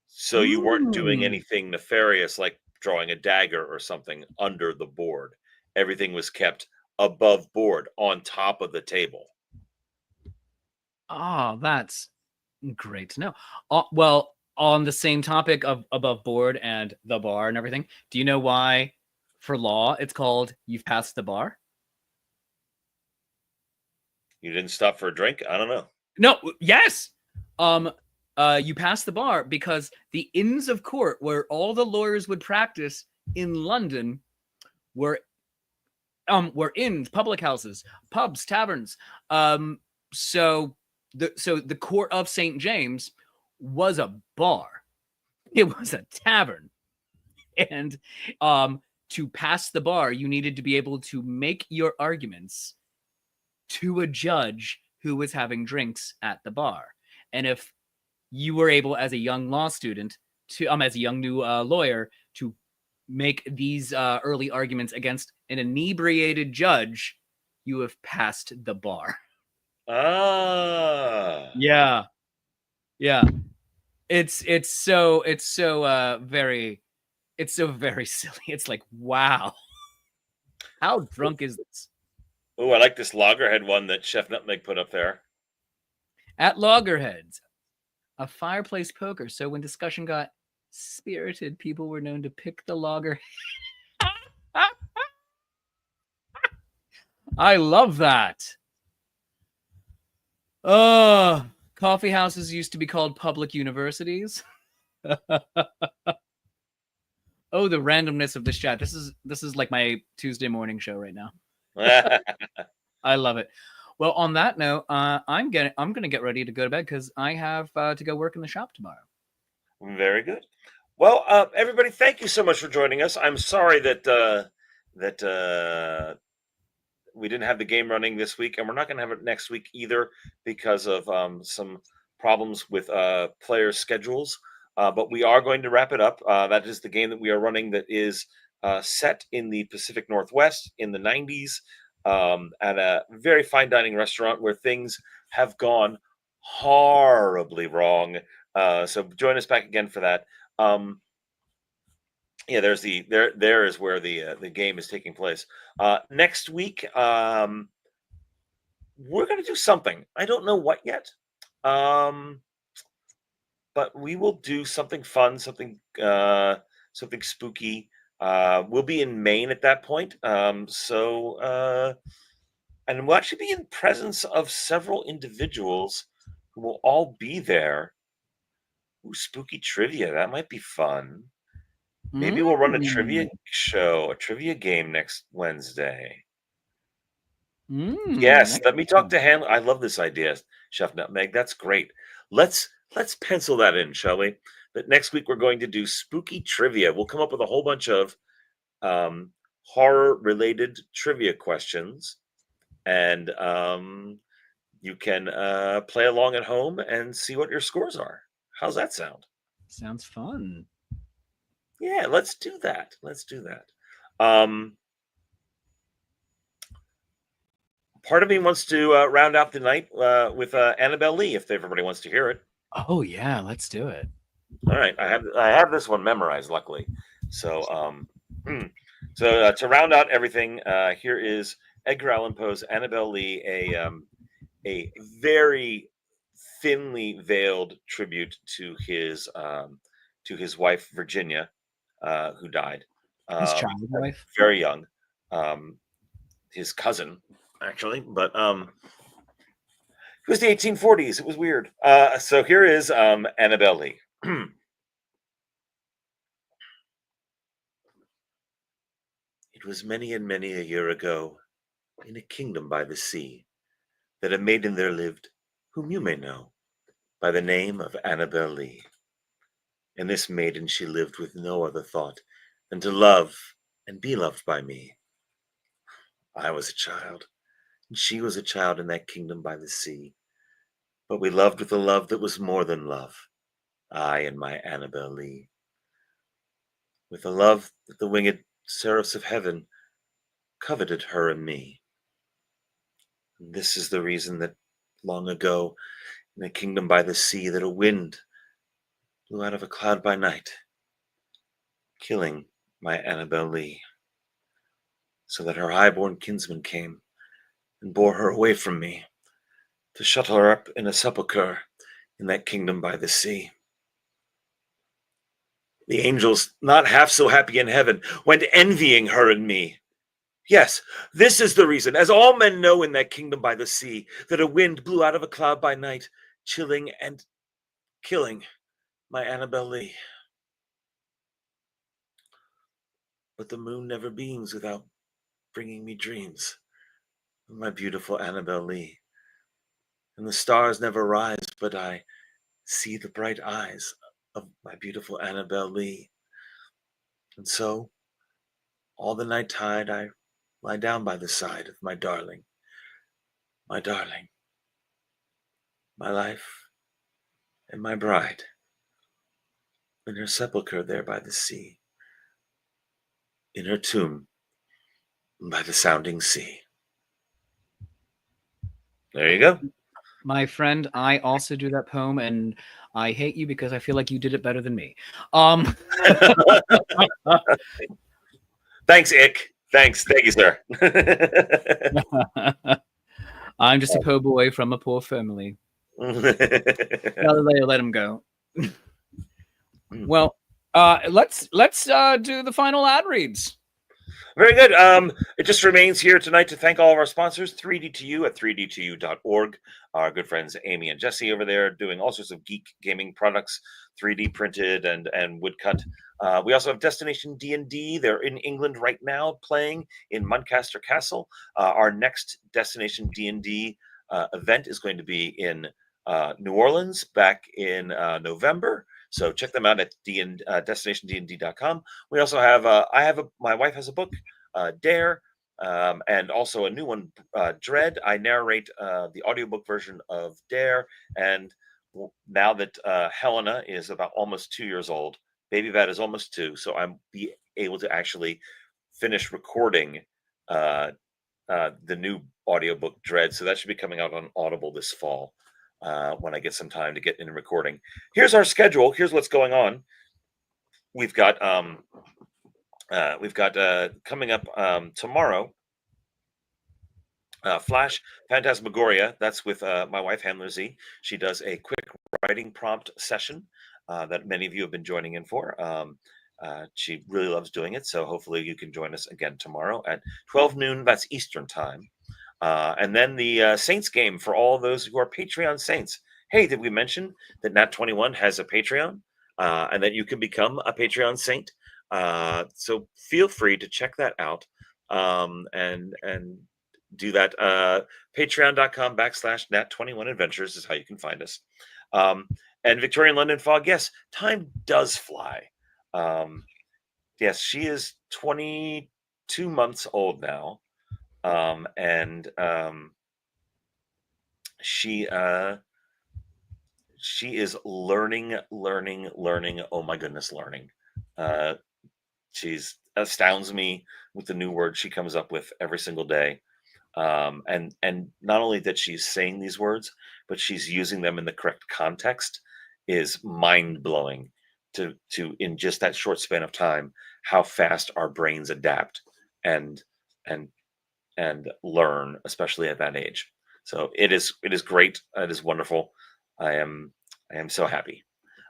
So you weren't doing anything nefarious like drawing a dagger or something under the board. Everything was kept above board on top of the table. Oh, that's great to know. Well, on the same topic of above board and the bar and everything, do you know why for law it's called you've passed the bar? You didn't stop for a drink? I don't know. No, yes. You passed the bar because the Inns of Court, where all the lawyers would practice in London, were inns, public houses, pubs, taverns. So the Court of St. James was a bar. It was a tavern. And to pass the bar, you needed to be able to make your arguments to a judge who was having drinks at the bar. And if you were able, as a young law student, to as a young new lawyer, to make these early arguments against an inebriated judge, you have passed the bar. Ah. Yeah. It's so very silly. It's like, wow. How drunk is this? Oh, I like this Loggerhead one that Chef Nutmeg put up there. At Loggerheads, a fireplace poker. So when discussion got spirited, people were known to pick the loggerhead. I love that. Coffee houses used to be called public universities. Oh, the randomness of this chat. This is like my Tuesday morning show right now. I love it. Well, on that note, I'm gonna get ready to go to bed because I have to go work in the shop tomorrow. Very good. Well, everybody, thank you so much for joining us. I'm sorry that we didn't have the game running this week, and we're not going to have it next week either because of some problems with players' schedules. But we are going to wrap it up. That is the game that we are running that is set in the Pacific Northwest in the 90s at a very fine dining restaurant where things have gone horribly wrong. So join us back again for that. Yeah, there is where the game is taking place. Next week, we're going to do something. I don't know what yet, but we will do something fun, something spooky. We'll be in Maine at that point, and we'll actually be in presence of several individuals who will all be there. Ooh, spooky trivia, that might be fun. Maybe we'll run a trivia show, a trivia game next Wednesday. Yes, let me talk to Hanley. I love this idea, Chef Nutmeg. That's great. Let's pencil that in, shall we? That next week we're going to do spooky trivia. We'll come up with a whole bunch of horror-related trivia questions, and you can play along at home and see what your scores are. How's that sound? Sounds fun. Yeah, let's do that. Part of me wants to round out the night with Annabelle Lee, if everybody wants to hear it. Oh yeah, let's do it. All right, I have this one memorized, luckily. So to round out everything, here is Edgar Allan Poe's Annabelle Lee, a very thinly veiled tribute to his wife Virginia, who died. His child wife, very young. His cousin, actually, but it was the 1840s. It was weird. So here is Annabelle Lee. It was many and many a year ago, in a kingdom by the sea, that a maiden there lived, whom you may know by the name of Annabelle Lee. And this maiden she lived with no other thought than to love and be loved by me. I was a child, and she was a child in that kingdom by the sea. But we loved with a love that was more than love, I and my Annabelle Lee. With a love that the winged seraphs of heaven coveted her and me. And this is the reason that long ago, in a kingdom by the sea, that a wind blew out of a cloud by night, killing my Annabelle Lee, so that her high-born kinsman came and bore her away from me to shuttle her up in a sepulchre in that kingdom by the sea. The angels, not half so happy in heaven, went envying her and me. Yes, this is the reason, as all men know in that kingdom by the sea, that a wind blew out of a cloud by night, chilling and killing my Annabelle Lee. But the moon never beams without bringing me dreams of my beautiful Annabelle Lee. And the stars never rise, but I see the bright eyes of my beautiful Annabelle Lee. And so, all the night tide, I lie down by the side of my darling, my life, and my bride, in her sepulchre there by the sea, in her tomb by the sounding sea. There you go. my friend. I also do that poem, and I hate you because I feel like you did it better than me. Thanks, Ick. Thank you, sir. I'm just a poor boy from a poor family. Let him go. Well, let's do the final ad reads. Very good. It just remains here tonight to thank all of our sponsors, 3D2U at 3D2U.org. Our good friends Amy and Jesse over there doing all sorts of geek gaming products, 3D printed and woodcut. We also have Destination D&D. They're in England right now playing in Muncaster Castle. Our next Destination D&D event is going to be in New Orleans back in November. So check them out at destinationdnd.com. We also have my wife has a book, Dare, and also a new one, Dread. I narrate the audiobook version of Dare, and now that Helena is about almost 2 years old, Baby Bat is almost 2, so I'm be able to actually finish recording the new audiobook Dread. So that should be coming out on Audible this fall. When I get some time to get in recording. Here's our schedule. Here's what's going on. We've got coming up tomorrow, Flash Phantasmagoria. That's with my wife Handler Z. She does a quick writing prompt session that many of you have been joining in for. She really loves doing it, so hopefully you can join us again tomorrow at 12 noon. That's Eastern time. And then the Saints game for all those who are Patreon Saints. Hey, did we mention that Nat 21 has a Patreon and that you can become a Patreon Saint? So feel free to check that out and do that. Patreon.com/Nat21Adventures is how you can find us. And Victorian London Fog, yes, time does fly. Yes, she is 22 months old now. She is learning. Oh my goodness, learning. She's astounds me with the new words she comes up with every single day. And not only that she's saying these words, but she's using them in the correct context is mind blowing to in just that short span of time, how fast our brains adapt and learn, especially at that age. So it is great. It is wonderful. I am so happy.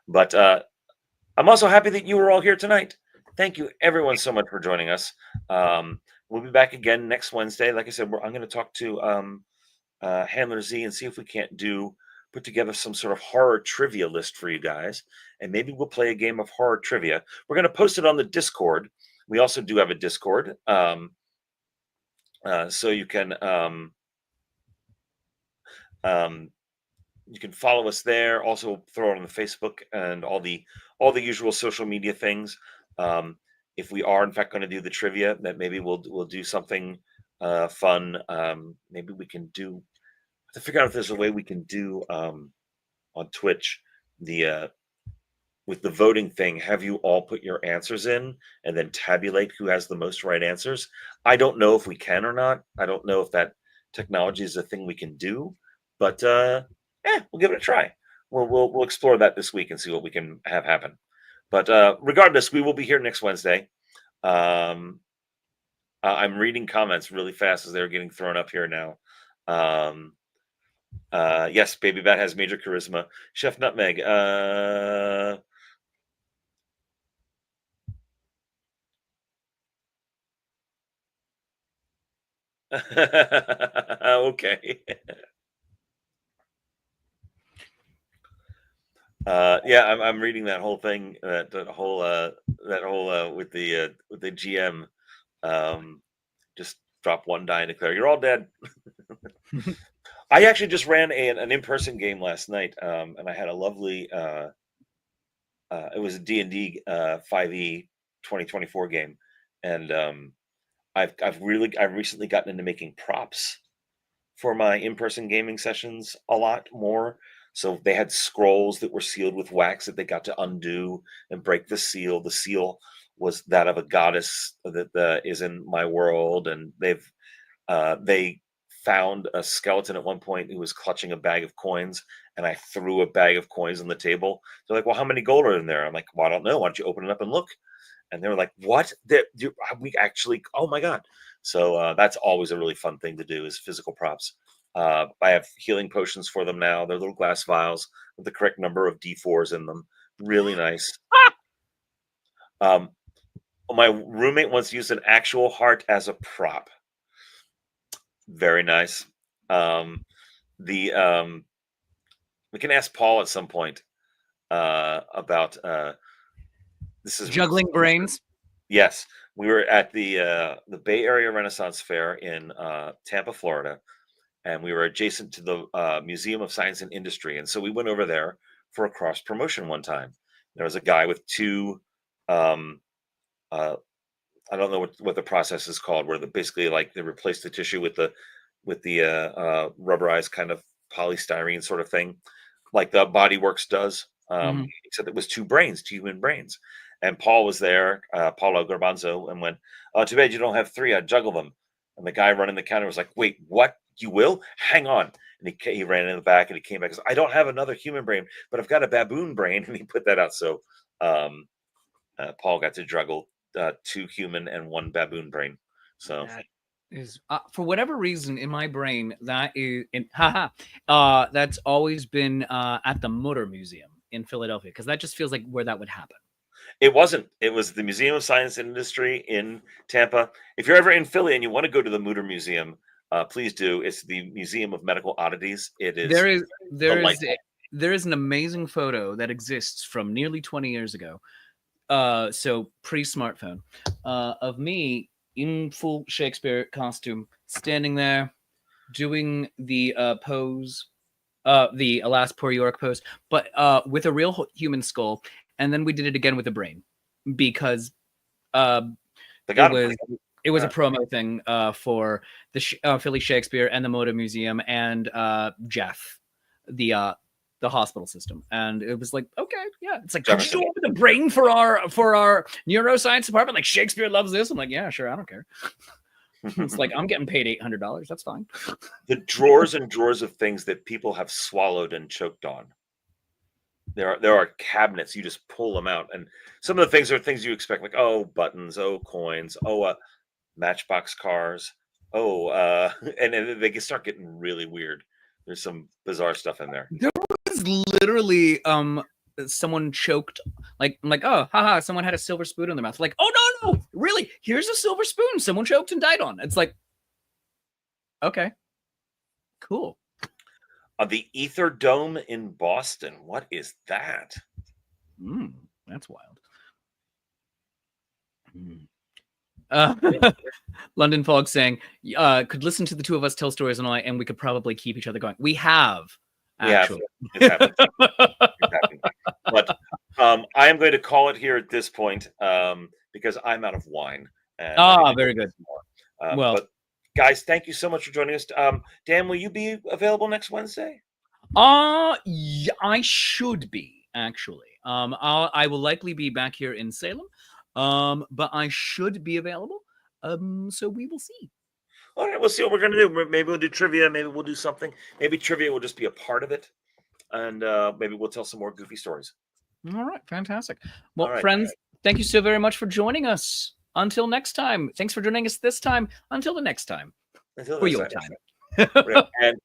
But I'm also happy that you were all here tonight. Thank you everyone so much for joining us. We'll be back again next Wednesday. Like I said, I'm going to talk to Handler Z and see if we can't put together some sort of horror trivia list for you guys. And maybe we'll play a game of horror trivia. We're going to post it on the Discord. We also do have a Discord. So you can follow us there. Also throw it on the Facebook and all the usual social media things. If we are in fact going to do the trivia, that maybe we'll do something fun. Maybe we can to figure out if there's a way we can do on Twitch with the voting thing, have you all put your answers in and then tabulate who has the most right answers. I don't know if we can or not. I don't know if that technology is a thing we can do, but we'll give it a try. We'll explore that this week and see what we can have happen. But regardless, we will be here next Wednesday. I'm reading comments really fast as they're getting thrown up here now. Yes, Baby Bat has major charisma. Chef Nutmeg. Okay. Yeah, I'm reading that whole thing, that whole with the GM. Just drop one die and declare you're all dead. I actually just ran an in-person game last night, and I had a lovely. It was a D&D 5e 2024 game, and I've recently gotten into making props for my in-person gaming sessions a lot more. So they had scrolls that were sealed with wax that they got to undo and break the seal. The seal was that of a goddess that is in my world, and they found a skeleton at one point who was clutching a bag of coins, and I threw a bag of coins on the table. They're like, "Well, how many gold are in there?" I'm like, "Well, I don't know. Why don't you open it up and look?" And they were like, "What? We actually? Oh my god!" So that's always a really fun thing to do, is physical props. I have healing potions for them now. They're little glass vials with the correct number of D4s in them. Really nice. My roommate once used an actual heart as a prop. Very nice. The we can ask Paul at some point about this is Juggling brains. Yes, we were at the Bay Area Renaissance Fair in Tampa, Florida, and we were adjacent to the Museum of Science and Industry, and so we went over there for a cross promotion one time. There was a guy with two, I don't know what the process is called, where basically like they replace the tissue with the rubberized kind of polystyrene sort of thing, like the Body Works does. Except it was two human brains. And Paul was there, Paulo Garbanzo, and went, "Oh, too bad you don't have three. I'd juggle them." And the guy running the counter was like, "Wait, what? You will? Hang on." And he ran in the back and he came back and said, "I don't have another human brain, but I've got a baboon brain." And he put that out. So Paul got to juggle two human and one baboon brain. So that is for whatever reason in my brain that is that's always been at the Motor Museum in Philadelphia, because that just feels like where that would happen. it wasn't. It was the Museum of Science and Industry in Tampa. If you're ever in Philly and you want to go to the Mutter Museum, please do. It's the Museum of Medical Oddities. It is. There is an amazing photo that exists from nearly 20 years ago, so pre-smartphone, of me in full Shakespeare costume, standing there, doing the pose, the Alas Poor York pose, but with a real human skull, and then we did it again with a brain, because it was a promo thing for the Philly Shakespeare and the Motor Museum and Jeff, the hospital system, and it was like, okay, yeah, it's like, could you do it with the brain for our neuroscience department? Like, Shakespeare loves this. I'm like, yeah, sure, I don't care. It's like, I'm getting paid $800. That's fine. The drawers and drawers of things that people have swallowed and choked on. There are cabinets. You just pull them out, and some of the things are things you expect, like, oh, buttons, oh, coins, oh, Matchbox cars, oh, and then they can start getting really weird. There's some bizarre stuff in there. There was literally someone choked, like, I'm like, oh, haha, someone had a silver spoon in their mouth. Like, oh no, really? Here's a silver spoon someone choked and died on. It's like, okay, cool. The Ether Dome in Boston. What is that? That's wild. London Fog saying, could listen to the two of us tell stories all night, and we could probably keep each other going. We have, actually. It's happened. But I am going to call it here at this point because I'm out of wine. Very good. But guys, thank you so much for joining us. Dan, will you be available next Wednesday? Yeah, I should be, actually. I will likely be back here in Salem, but I should be available. So we will see. All right, we'll see what we're going to do. Maybe we'll do trivia. Maybe we'll do something. Maybe trivia will just be a part of it. And maybe we'll tell some more goofy stories. All right, fantastic. Well, friends, thank you so very much for joining us. Until next time. Thanks for joining us this time. Until the next time. For your time. And